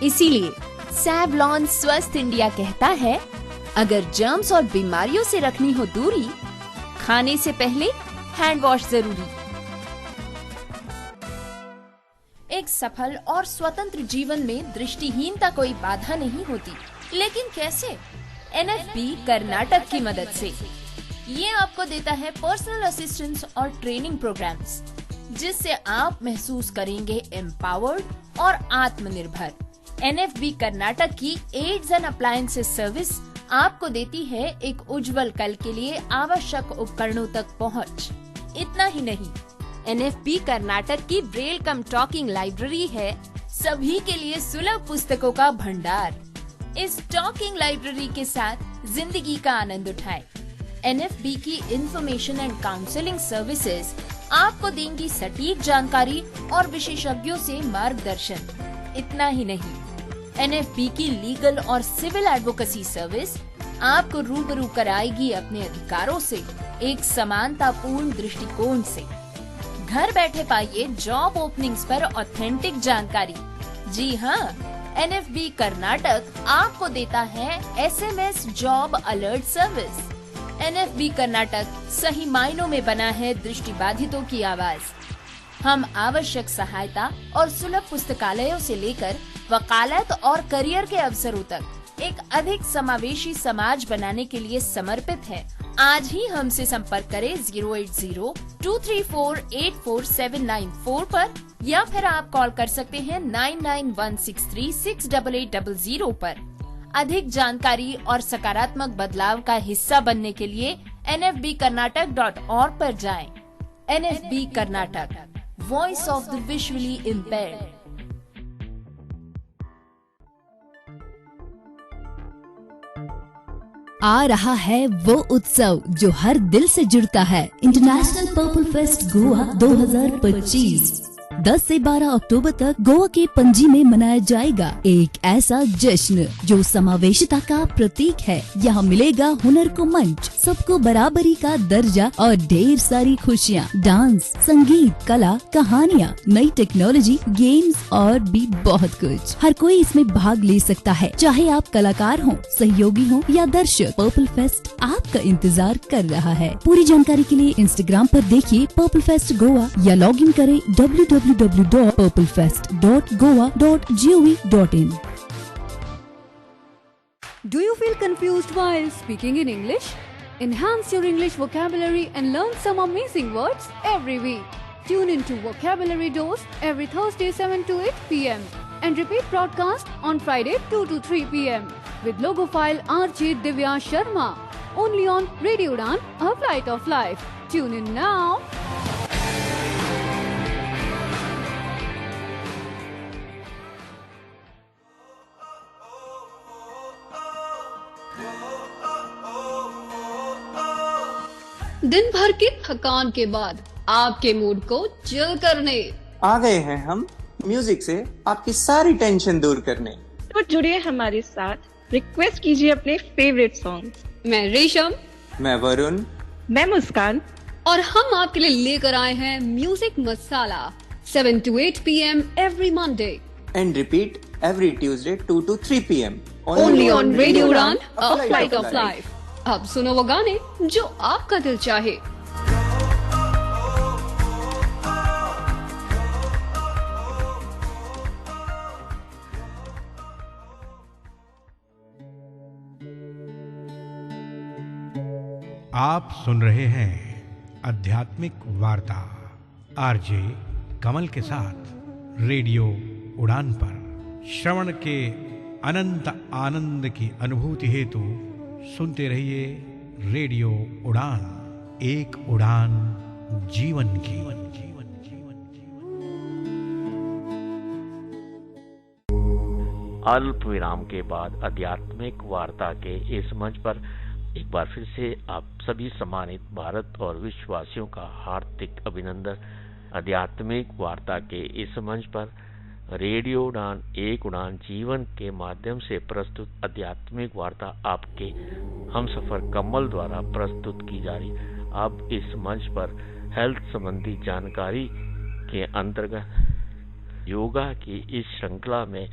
इसीलिए सैवलॉन स्वस्थ इंडिया कहता है, अगर जर्म्स और बीमारियों से रखनी हो दूरी, खाने से पहले हैंड वॉश जरूरी। एक सफल और स्वतंत्र जीवन में दृष्टिहीनता कोई बाधा नहीं होती, लेकिन कैसे? NFB कर्नाटक की मदद से। ये आपको देता है पर्सनल असिस्टेंस और ट्रेनिंग प्रोग्राम्स, जिससे आप महसूस करेंगे एम्पावर्ड और आत्मनिर्भर। NFB कर्नाटक की एड्स एंड अप्लायंसेस सर्विस आपको देती है एक उज्जवल कल के लिए आवश्यक उपकरणों तक पहुंच। इतना ही नहीं, NFB कर्नाटक की ब्रेल कम टॉकिंग लाइब्रेरी है सभी के लिए सुलभ पुस्तकों का भंडार। इस टॉकिंग लाइब्रेरी के साथ जिंदगी का आनंद उठाएं। NFB की इंफॉर्मेशन एंड काउंसलिंग सर्विसेज आपको देंगी सटीक जानकारी और विशेषज्ञों से मार्गदर्शन। इतना ही नहीं, NFB की लीगल और सिविल एडवोकेसी सर्विस आपको रूबरू कराएगी अपने अधिकारों से एक समानतापूर्ण दृष्टिकोण से। घर बैठे पाइए जॉब ओपनिंग्स पर ऑथेंटिक जानकारी। जी हाँ, NFB कर्नाटक आपको देता है SMS job alert service. NFB Karnataka सही मायनों में बना है दृष्टिबाधितों की आवाज। हम आवश्यक सहायता और सुलभ पुस्तकालयों से लेकर वकालत और करियर के अवसरों तक एक अधिक समावेशी समाज बनाने के लिए समर्पित है। आज ही हमसे संपर्क करें 08023484794 पर, या फिर आप कॉल कर सकते हैं 9916368800 पर। अधिक जानकारी और सकारात्मक बदलाव का हिस्सा बनने के लिए nfbkarnatak.org पर जाएं। NFB Karnataka, voice of the visually impaired. आ रहा है वो उत्सव जो हर दिल से जुड़ता है, इंटरनेशनल पर्पल फेस्ट गोवा 2025। 10 से 12 अक्टूबर तक गोवा के पणजी में मनाया जाएगा एक ऐसा जश्न जो समावेशिता का प्रतीक है। यहाँ मिलेगा हुनर को मंच, सबको बराबरी का दर्जा और ढेर सारी खुशियाँ, डांस, संगीत, कला, कहानियाँ, नई टेक्नोलॉजी, गेम्स और भी बहुत कुछ। हर कोई इसमें भाग ले सकता है, चाहे आप कलाकार हो, सहयोगी हो या दर्शक। पर्पल फेस्ट आपका इंतजार कर रहा है। पूरी जानकारी के लिए इंस्टाग्राम पर देखिए पर्पल फेस्ट गोवा या लॉग इन करें www.purplefest.goa.gov.in। Do you feel confused while speaking in English? Enhance your English vocabulary and learn some amazing words every week. Tune into Vocabulary Dose every Thursday 7 to 8 p.m. and repeat broadcast on Friday 2 to 3 p.m. with logophile RJ Divya Sharma. Only on Radio Udan, a flight of life. Tune in now. दिन भर की थकान के बाद आपके मूड को चिल करने आ गए हैं हम म्यूजिक से आपकी सारी टेंशन दूर करने। तो जुड़िए हमारे साथ, रिक्वेस्ट कीजिए अपने फेवरेट सॉन्ग। मैं रेशम, मैं वरुण, मैं मुस्कान और हम आपके लिए लेकर आए हैं music masala 7 to 8 p.m. every Monday and repeat every Tuesday 2 to 3 p.m. only on Radio Udan, a flight of life. अब सुनो वो गाने जो आपका दिल चाहे। आप सुन रहे हैं आध्यात्मिक वार्ता आरजे कमल के साथ रेडियो उड़ान पर। श्रवण के अनंत आनंद की अनुभूति हेतु सुनते रहिए रेडियो उड़ान, एक उड़ान जीवन की। अल्प विराम के बाद आध्यात्मिक वार्ता के इस मंच पर एक बार फिर से आप सभी सम्मानित भारत और विश्ववासियों का हार्दिक अभिनंदन। आध्यात्मिक वार्ता के इस मंच पर रेडियो उड़ान, एक उड़ान जीवन के माध्यम से प्रस्तुत आध्यात्मिक वार्ता आपके हमसफर कमल द्वारा प्रस्तुत की जा रही। अब इस मंच पर हेल्थ संबंधी जानकारी के अंतर्गत योगा की इस श्रृंखला में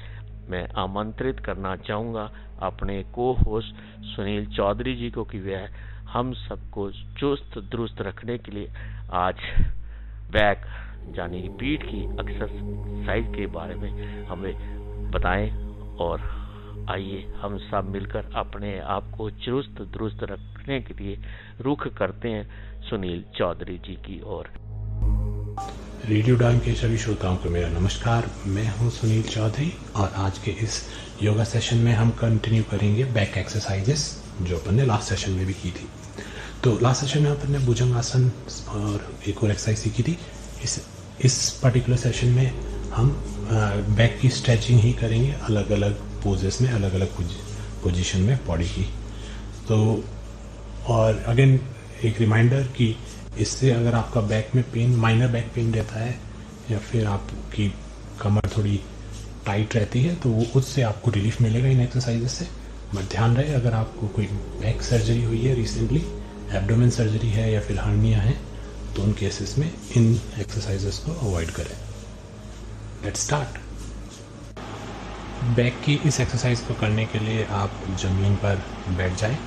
मैं आमंत्रित करना चाहूँगा अपने को होस्ट सुनील चौधरी जी को कि वह हम सबको चुस्त दुरुस्त रखने के लिए आज बैक यानी पीठ की एक्सरसाइज के बारे में हमें बताएं। और आइए हम सब मिलकर अपने आप को चुस्त दुरुस्त रखने के लिए रुख करते हैं सुनील चौधरी जी की ओर। रेडियो उड़ान के सभी श्रोताओं को मेरा नमस्कार। मैं हूं सुनील चौधरी और आज के इस योगा सेशन में हम कंटिन्यू करेंगे बैक एक्सरसाइजेस जो अपन ने लास्ट सेशन में भी की थी। तो लास्ट सेशन में अपन ने भुजंग आसन और एक और एक्सरसाइज सीखी थी। इस पर्टिकुलर सेशन में हम बैक की स्ट्रेचिंग ही करेंगे, अलग अलग पोजेस में, अलग अलग पोजीशन में बॉडी की। तो और अगेन एक रिमाइंडर कि इससे अगर आपका बैक में पेन, माइनर बैक पेन रहता है या फिर आपकी कमर थोड़ी टाइट रहती है तो वो उससे आपको रिलीफ मिलेगा इन एक्सरसाइजेस से। बट ध्यान रहे अगर आपको कोई बैक सर्जरी हुई है रिसेंटली, एब्डोमेन सर्जरी है या फिर हर्निया है तो उन केसेस में इन एक्सरसाइजेस को अवॉइड करें। Let's start. बैक की इस एक्सरसाइज को करने के लिए आप ज़मीन पर बैठ जाएं,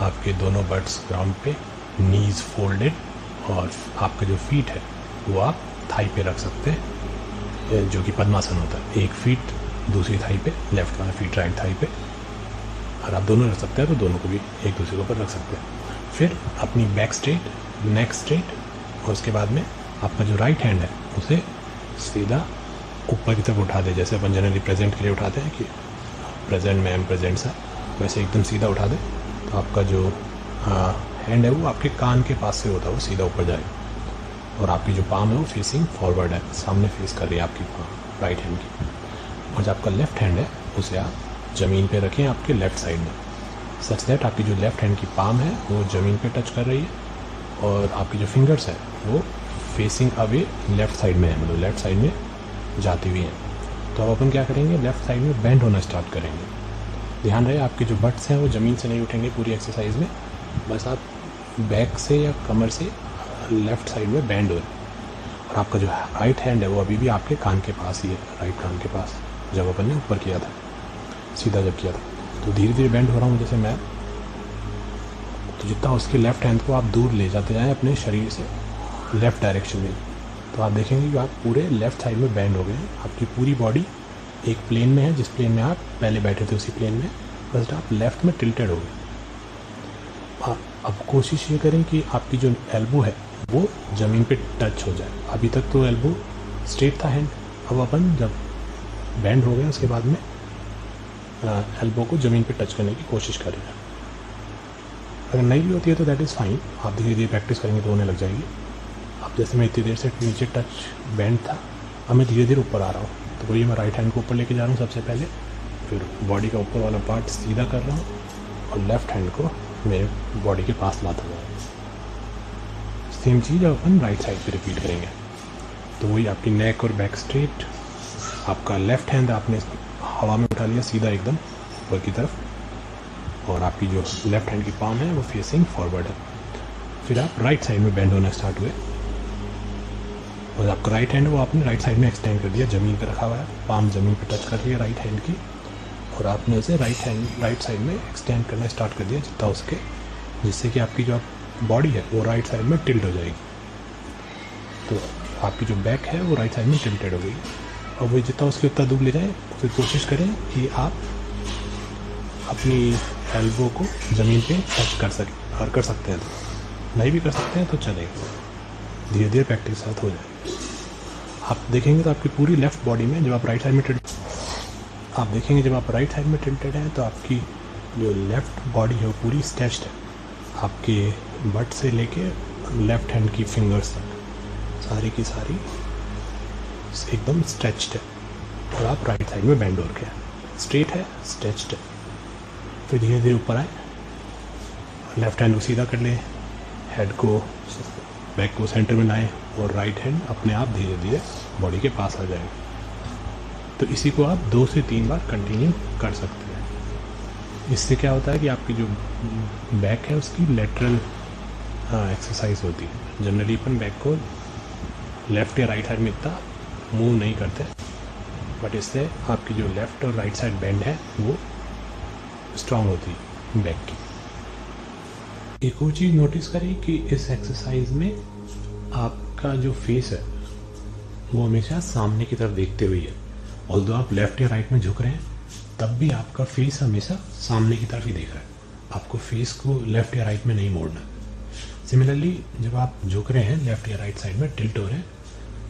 आपके दोनों बट्स ग्राउंड पे, नीज फोल्डेड, और आपका जो फीट है वो आप थाई पे रख सकते हैं जो कि पद्मासन होता है। एक फीट दूसरी थाई पे, लेफ्ट वाला फीट राइट थाई पे, और आप दोनों रख सकते हैं तो दोनों को भी एक दूसरे के ऊपर रख सकते हैं। फिर अपनी बैक स्ट्रेट, नेक स्ट्रेट, और उसके बाद में आपका जो राइट हैंड है उसे सीधा ऊपर की तरफ उठा दे, जैसे अपन जनरली प्रेजेंट के लिए उठाते हैं कि प्रेजेंट में एम प्रेजेंट सा, वैसे एकदम सीधा उठा दे तो आपका जो हैंड है वो आपके कान के पास से होता है, वो सीधा ऊपर जाए, और आपकी जो पाम है वो फेसिंग फॉरवर्ड है, सामने फेस कर रही है आपकी पाम राइट हैंड की। और जो आपका लेफ्ट हैंड है उसे आप ज़मीन पे रखें आपके लेफ्ट साइड में, सच दैट आपकी जो लेफ्ट हैंड की पाम है वो ज़मीन पे टच कर रही है और आपकी जो फिंगर्स है वो फेसिंग अवे लेफ्ट साइड में है, मतलब लेफ्ट साइड में जाती हुई हैं। तो अब अपन क्या करेंगे, लेफ्ट साइड में बेंड होना स्टार्ट करेंगे। ध्यान रहे आपके जो बट्स हैं वो ज़मीन से नहीं उठेंगे पूरी एक्सरसाइज में, बस आप बैक से या कमर से लेफ्ट साइड में बेंड हो रहे हैं। और आपका जो राइट हैंड है वो अभी भी आपके कान के पास ही है, राइट कान के पास, जब अपन ने ऊपर किया था, सीधा जब किया था। तो धीरे धीरे बेंड हो रहा हूँ जैसे मैं, तो जितना उसके लेफ्ट हैंड को आप दूर ले जाते जाएँ अपने शरीर से लेफ़्ट डायरेक्शन में, तो आप देखेंगे कि आप पूरे लेफ़्ट साइड में बेंड हो गए हैं। आपकी पूरी बॉडी एक प्लेन में है, जिस प्लेन में आप पहले बैठे थे उसी प्लेन में, बस आप लेफ़्ट में टिल्टेड हो गए। अब कोशिश ये करें कि आपकी जो एल्बो है वो ज़मीन पे टच हो जाए। अभी तक तो एल्बो स्ट्रेट था हैंड, अब अपन जब बैंड हो गया उसके बाद में एल्बो को ज़मीन पे टच करने की कोशिश करेंगे। अगर नहीं भी होती है तो दैट इज़ फाइन, आप धीरे धीरे प्रैक्टिस करेंगे तो होने लग जाएगी। अब जैसे मैं इतनी देर से नीचे टच बैंड था, अब मैं धीरे धीरे ऊपर आ रहा हूँ, तो वही मैं राइट हैंड को ऊपर लेके जा रहा हूँ सबसे पहले, फिर बॉडी का ऊपर वाला पार्ट सीधा कर रहा हूँ और लेफ्ट हैंड को मेरे बॉडी के पास लाता हुआ। सेम चीज़ अपन राइट साइड पे रिपीट करेंगे। तो वही आपकी नेक और बैक स्ट्रेट, आपका लेफ्ट हैंड आपने हवा में उठा लिया सीधा एकदम ऊपर की तरफ, और आपकी जो लेफ्ट हैंड की पाम है वो फेसिंग फॉरवर्ड है। फिर आप राइट साइड में बेंड होना स्टार्ट हुए, और आपका राइट हैंड वो आपने राइट साइड में एक्सटेंड कर दिया, ज़मीन पर रखा हुआ है, पाम ज़मीन पर टच कर रही है राइट हैंड की, और आपने उसे राइट साइड में एक्सटेंड करना स्टार्ट कर दिया जितना उसके, जिससे कि आपकी जो बॉडी है वो राइट साइड में टिल्ट हो जाएगी। तो आपकी जो बैक है वो राइट साइड में टिल्टेड हो गई, और वो जितना उसके उतना दूर ले जाए। फिर कोशिश करें कि आप अपनी एल्बो को ज़मीन पे टच कर सकें, और कर सकते हैं तो, नहीं भी कर सकते हैं तो चलेगा, धीरे धीरे प्रैक्टिस साथ हो जाए। आप देखेंगे तो आपकी पूरी लेफ्ट बॉडी में जब आप राइट साइड में टिल्टेड हैं तो आपकी जो लेफ्ट बॉडी है वो पूरी स्ट्रेच्ड है, आपके बट से लेके लेफ्ट हैंड की फिंगर्स तक सारी की सारी एकदम स्ट्रेच्ड है, और आप राइट साइड में बेंड हो के स्ट्रेट है, स्ट्रेच्ड है। फिर धीरे धीरे ऊपर आए, लेफ्ट हैंड को सीधा कर लें, हेड को बैक को सेंटर में लाएं, और राइट हैंड अपने आप धीरे धीरे बॉडी के पास आ जाएगा। तो इसी को आप 2 से 3 बार कंटिन्यू कर सकते हैं। इससे क्या होता है कि आपकी जो बैक है उसकी लेटरल एक्सरसाइज होती है। जनरली अपन बैक को लेफ्ट या राइट साइड में इतना मूव नहीं करते, बट इससे आपकी जो लेफ्ट और राइट साइड बेंड है वो स्ट्रांग होती है बैक की। एक और चीज़ नोटिस करें कि इस एक्सरसाइज में आपका जो फेस है वो हमेशा सामने की तरफ देखते हुए है। ऑल्दो आप लेफ्ट या राइट में झुक रहे हैं तब भी आपका फेस हमेशा सामने की तरफ ही देख रहा है, आपको फेस को लेफ्ट या राइट में नहीं मोड़ना। सिमिलरली जब आप झुक रहे हैं लेफ्ट या राइट साइड में टिल्ट हो रहे हैं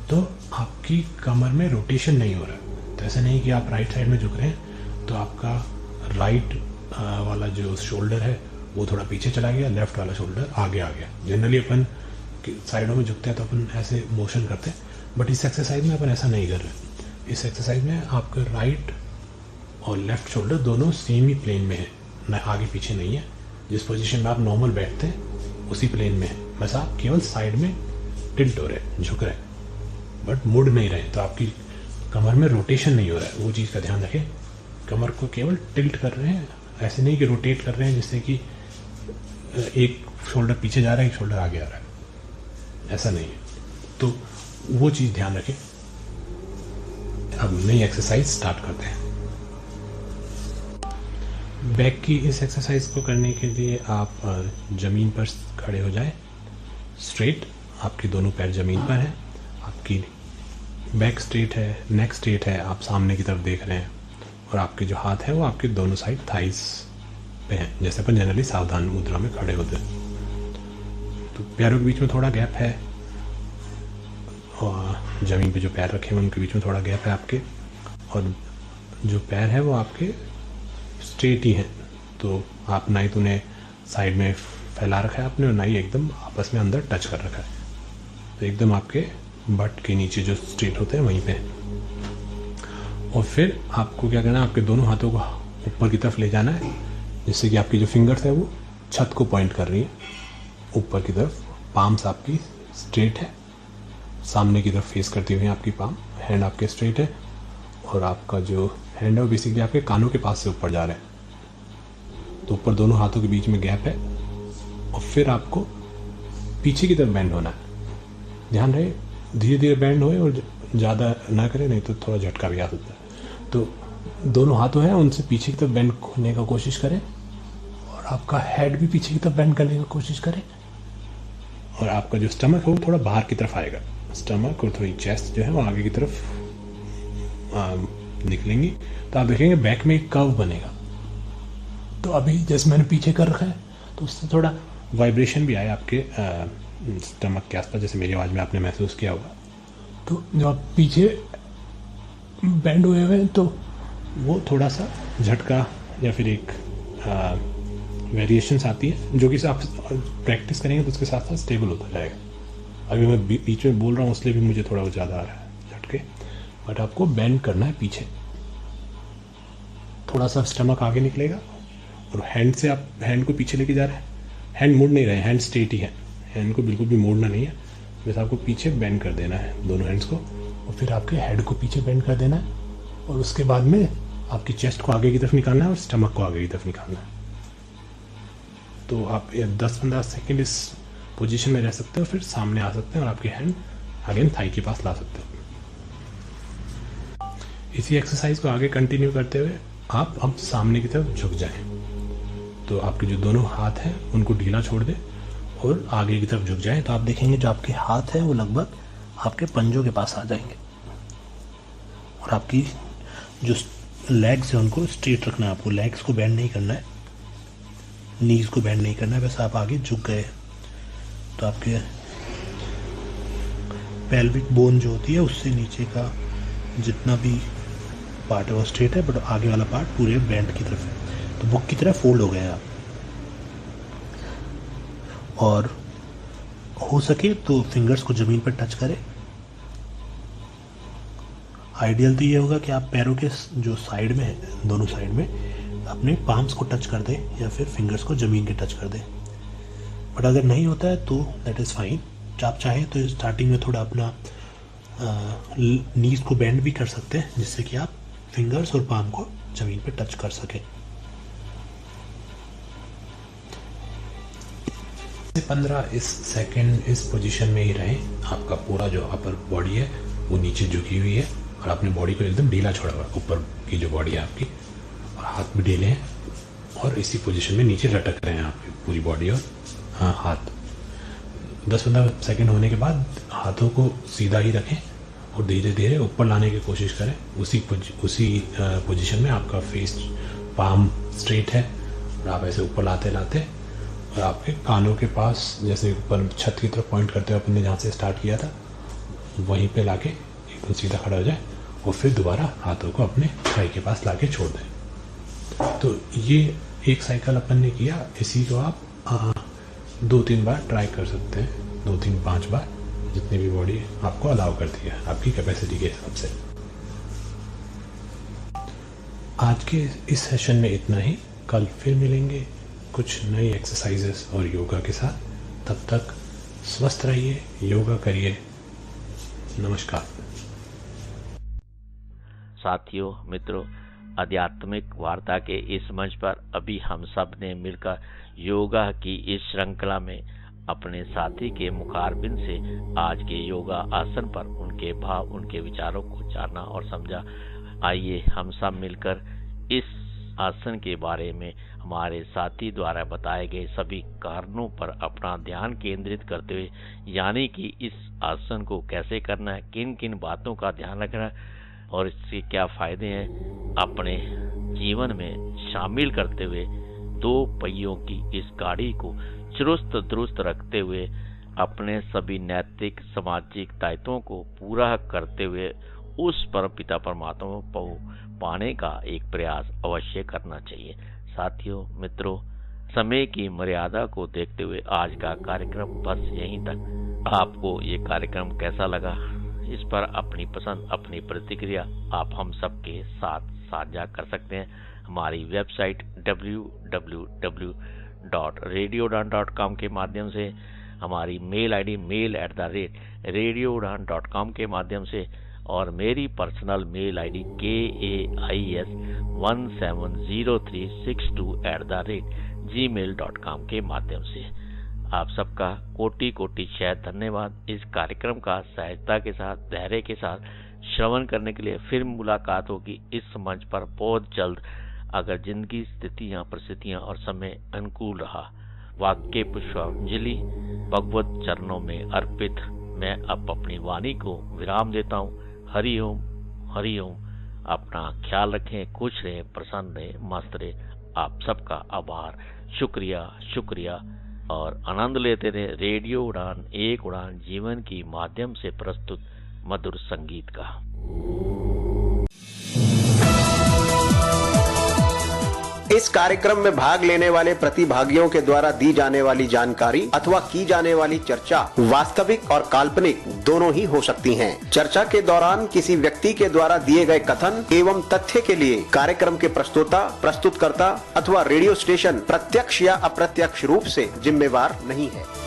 तो आपकी कमर में रोटेशन नहीं हो रहा है। तो ऐसा नहीं कि आप राइट साइड में झुक रहे हैं तो आपका राइट वाला जो शोल्डर है वो थोड़ा पीछे चला गया, लेफ्ट वाला शोल्डर आगे आ गया। जनरली अपन साइडों में झुकते हैं तो अपन ऐसे मोशन करते हैं, बट इस एक्सरसाइज में अपन ऐसा नहीं कर रहे। इस एक्सरसाइज में आपका राइट और लेफ्ट शोल्डर दोनों सेम ही प्लेन में है, न आगे पीछे नहीं है। जिस पोजीशन में आप नॉर्मल बैठते हैं उसी प्लेन में है, बस आप केवल साइड में टिल्ट हो रहे, झुक रहे, बट मुड़ नहीं रहे। तो आपकी कमर में रोटेशन नहीं हो रहा है, वो चीज़ का ध्यान रखें। कमर को केवल टिल्ट कर रहे हैं, ऐसे नहीं कि रोटेट कर रहे हैं जिससे कि एक शोल्डर पीछे जा रहा है एक शोल्डर आगे आ रहा है, ऐसा नहीं है। तो वो चीज़ ध्यान रखें। अब नई एक्सरसाइज स्टार्ट करते हैं। बैक की इस एक्सरसाइज को करने के लिए आप ज़मीन पर खड़े हो जाएं, स्ट्रेट, आपके दोनों पैर ज़मीन पर हैं, आपकी बैक स्ट्रेट है, नेक स्ट्रेट है, आप सामने की तरफ देख रहे हैं, और आपके जो हाथ हैं वो आपके दोनों साइड थाइस पे हैं, जैसे अपन जनरली सावधान मुद्रा में खड़े होते हैं। तो पैरों के बीच में थोड़ा गैप है, और ज़मीन पे जो पैर रखे हैं उनके बीच में थोड़ा गैप है आपके, और जो पैर है वो आपके स्ट्रेट ही हैं। तो आप ना ही तो उन्हें साइड में फैला रखा है आपने, और ना ही एकदम आपस में अंदर टच कर रखा है। तो एकदम आपके बट के नीचे जो स्ट्रेट होते हैं वहीं पे। और फिर आपको क्या करना है, आपके दोनों हाथों को ऊपर की तरफ ले जाना है, जिससे कि आपकी जो फिंगर्स है वो छत को पॉइंट कर रही है ऊपर की तरफ। पाम्स आपकी स्ट्रेट है, सामने की तरफ फेस करती हुई आपकी पाम, हैंड आपके स्ट्रेट है, और आपका जो हैंड है वो बेसिकली आपके कानों के पास से ऊपर जा रहा है। तो ऊपर दोनों हाथों के बीच में गैप है, और फिर आपको पीछे की तरफ बेंड होना है। ध्यान रहे धीरे धीरे बेंड होए और ज़्यादा ना करें, नहीं तो थोड़ा झटका भी आ सकता है। तो दोनों हाथों हैं उनसे पीछे की तरफ बेंड होने का कोशिश करें, और आपका हेड भी पीछे की तरफ बेंड करने की कोशिश करें, और आपका जो स्टमक है वो थोड़ा बाहर की तरफ आएगा। स्टमक और थोड़ी चेस्ट जो है वो आगे की तरफ निकलेंगी, तो आप देखेंगे बैक में एक कर्व बनेगा। तो अभी जैसे मैंने पीछे कर रखा है तो उससे थोड़ा वाइब्रेशन भी आए आपके स्टमक के आसपास, जैसे मेरी आवाज़ में आपने महसूस किया होगा। तो जब आप पीछे बैंड हुए हुए हैं तो वो थोड़ा सा झटका या फिर एक वेरिएशंस आती है, जो कि आप प्रैक्टिस करेंगे तो उसके साथ साथ स्टेबल होता जाएगा। अभी मैं बीच में बोल रहा हूँ इसलिए भी मुझे थोड़ा ज़्यादा आ रहा है झटके, बट आपको बैंड करना है पीछे। थोड़ा सा स्टमक आगे निकलेगा और हैंड से आप हैंड को पीछे लेके जा रहे हैं, हैंड मुड़ नहीं रहे, हैंड स्ट्रेट ही है, हैंड को बिल्कुल भी मोड़ना नहीं है, बस आपको पीछे बेंड कर देना है दोनों हैंड्स को, और फिर आपके हेड को पीछे बेंड कर देना है, और उसके बाद में आपकी चेस्ट को आगे की तरफ निकालना है और स्टमक को आगे की तरफ निकालना है। तो आप 10-15 सेकेंड इस पोजीशन में रह सकते हो, फिर सामने आ सकते हैं और आपके हैंड अगेन थाई के पास ला सकते हो। इसी एक्सरसाइज को आगे कंटिन्यू करते हुए आप अब सामने की तरफ झुक जाएं। तो आपके जो दोनों हाथ हैं उनको ढीला छोड़ दें और आगे की तरफ झुक जाएं, तो आप देखेंगे जो आपके हाथ हैं वो लगभग आपके पंजों के पास आ जाएंगे, और आपकी जो लेग्स हैं उनको स्ट्रेट रखना है। आपको लेग्स को बेंड नहीं करना है, नीज को बेंड नहीं करना है, बस आप आगे झुक गए तो आपके पेल्विक बोन जो होती है उससे नीचे का जितना भी पार्ट है वो स्ट्रेट है, बट आगे वाला पार्ट पूरे बेंड की तरफ है, तो बुक की तरह फोल्ड हो गए हैं आप। और हो सके तो फिंगर्स को जमीन पर टच करें। आइडियल तो ये होगा कि आप पैरों के जो साइड में है, दोनों साइड में अपने पाम्स को टच कर दें या फिर फिंगर्स को जमीन के टच कर दें, बट अगर नहीं होता है तो दैट इज़ फाइन। आप चाहें तो स्टार्टिंग में थोड़ा अपना नीज को बेंड भी कर सकते हैं, जिससे कि आप फिंगर्स और पाम को जमीन पे टच कर सकें। 15 इस सेकंड इस पोजीशन में ही रहें। आपका पूरा जो अपर बॉडी है वो नीचे झुकी हुई है और आपने बॉडी को एकदम ढीला छोड़ा हुआ है, ऊपर की जो बॉडी है आपकी, और हाथ भी ढीले हैं और इसी पोजीशन में नीचे लटक रहे हैं आपकी पूरी बॉडी और हाथ। 10-15 सेकंड होने के बाद हाथों को सीधा ही रखें और धीरे धीरे ऊपर लाने की कोशिश करें। उसी पोजीशन में आपका फेस पाम स्ट्रेट है और आप ऐसे ऊपर लाते लाते और आपके कानों के पास, जैसे ऊपर छत की तरफ पॉइंट करते हुए अपन ने जहाँ से स्टार्ट किया था वहीं पे लाके एकदम सीधा खड़ा हो जाए और फिर दोबारा हाथों को अपने थाई के पास लाके छोड़ दें। तो ये एक साइकिल अपन ने किया। इसी को आप 2-3 बार ट्राई कर सकते हैं, 2-3-5 बार, जितनी भी बॉडी आपको अलाउ करती है आपकी कैपेसिटी के हिसाब से। आज के इस सेशन में इतना ही। कल फिर मिलेंगे कुछ नई एक्सरसाइजेस और योगा के साथ। तब तक स्वस्थ रहिए, योगा करिए। नमस्कार साथियों, मित्रों, आध्यात्मिक वार्ता के इस मंच पर अभी हम सब ने मिलकर योगा की इस श्रृंखला में अपने साथी के मुखारबिन से आज के योगा आसन पर उनके भाव, उनके विचारों को जाना और समझा। आइए हम सब मिलकर इस आसन के बारे में हमारे साथी द्वारा बताए गए सभी कारणों पर अपना ध्यान केंद्रित करते हुए, यानी कि इस आसन को कैसे करना है, किन किन बातों का ध्यान रखना है और इससे क्या फायदे हैं, अपने जीवन में शामिल करते हुए 2 पहियों की इस गाड़ी को चुस्त दुरुस्त रखते हुए अपने सभी नैतिक सामाजिक दायित्वों को पूरा करते हुए उस परमपिता परमात्मा को पाने का एक प्रयास अवश्य करना चाहिए। साथियों, मित्रों, समय की मर्यादा को देखते हुए आज का कार्यक्रम बस यहीं तक। आपको ये कार्यक्रम कैसा लगा, इस पर अपनी पसंद, अपनी प्रतिक्रिया आप हम सबके साथ साझा कर सकते हैं। हमारी वेबसाइट www.radioudan.com के माध्यम से, हमारी मेल आईडी mail@radioudan.com के माध्यम से, और मेरी पर्सनल मेल आईडी KAIS170362@gmail.com के माध्यम से। आप सबका कोटि कोटि शायद धन्यवाद इस कार्यक्रम का सहजता के साथ, धैर्य के साथ श्रवण करने के लिए। फिर मुलाकात होगी इस मंच पर बहुत जल्द, अगर जिंदगी, स्थितियां, परिस्थितियां और समय अनुकूल रहा। वाक्य पुष्पांजलि भगवत चरणों में अर्पित मैं अब अपनी वाणी को विराम देता हूँ। हरि ओम, हरि ओम। अपना ख्याल रखें, खुश रहें, प्रसन्न रहें, मस्त रहें। आप सबका आभार। शुक्रिया शुक्रिया और आनंद लेते रहे रेडियो उड़ान, एक उड़ान जीवन की माध्यम से प्रस्तुत मधुर संगीत का। इस कार्यक्रम में भाग लेने वाले प्रतिभागियों के द्वारा दी जाने वाली जानकारी अथवा की जाने वाली चर्चा वास्तविक और काल्पनिक दोनों ही हो सकती हैं। चर्चा के दौरान किसी व्यक्ति के द्वारा दिए गए कथन एवं तथ्य के लिए कार्यक्रम के प्रस्तोता, प्रस्तुतकर्ता अथवा रेडियो स्टेशन प्रत्यक्ष या अप्रत्यक्ष रूप से जिम्मेवार नहीं है।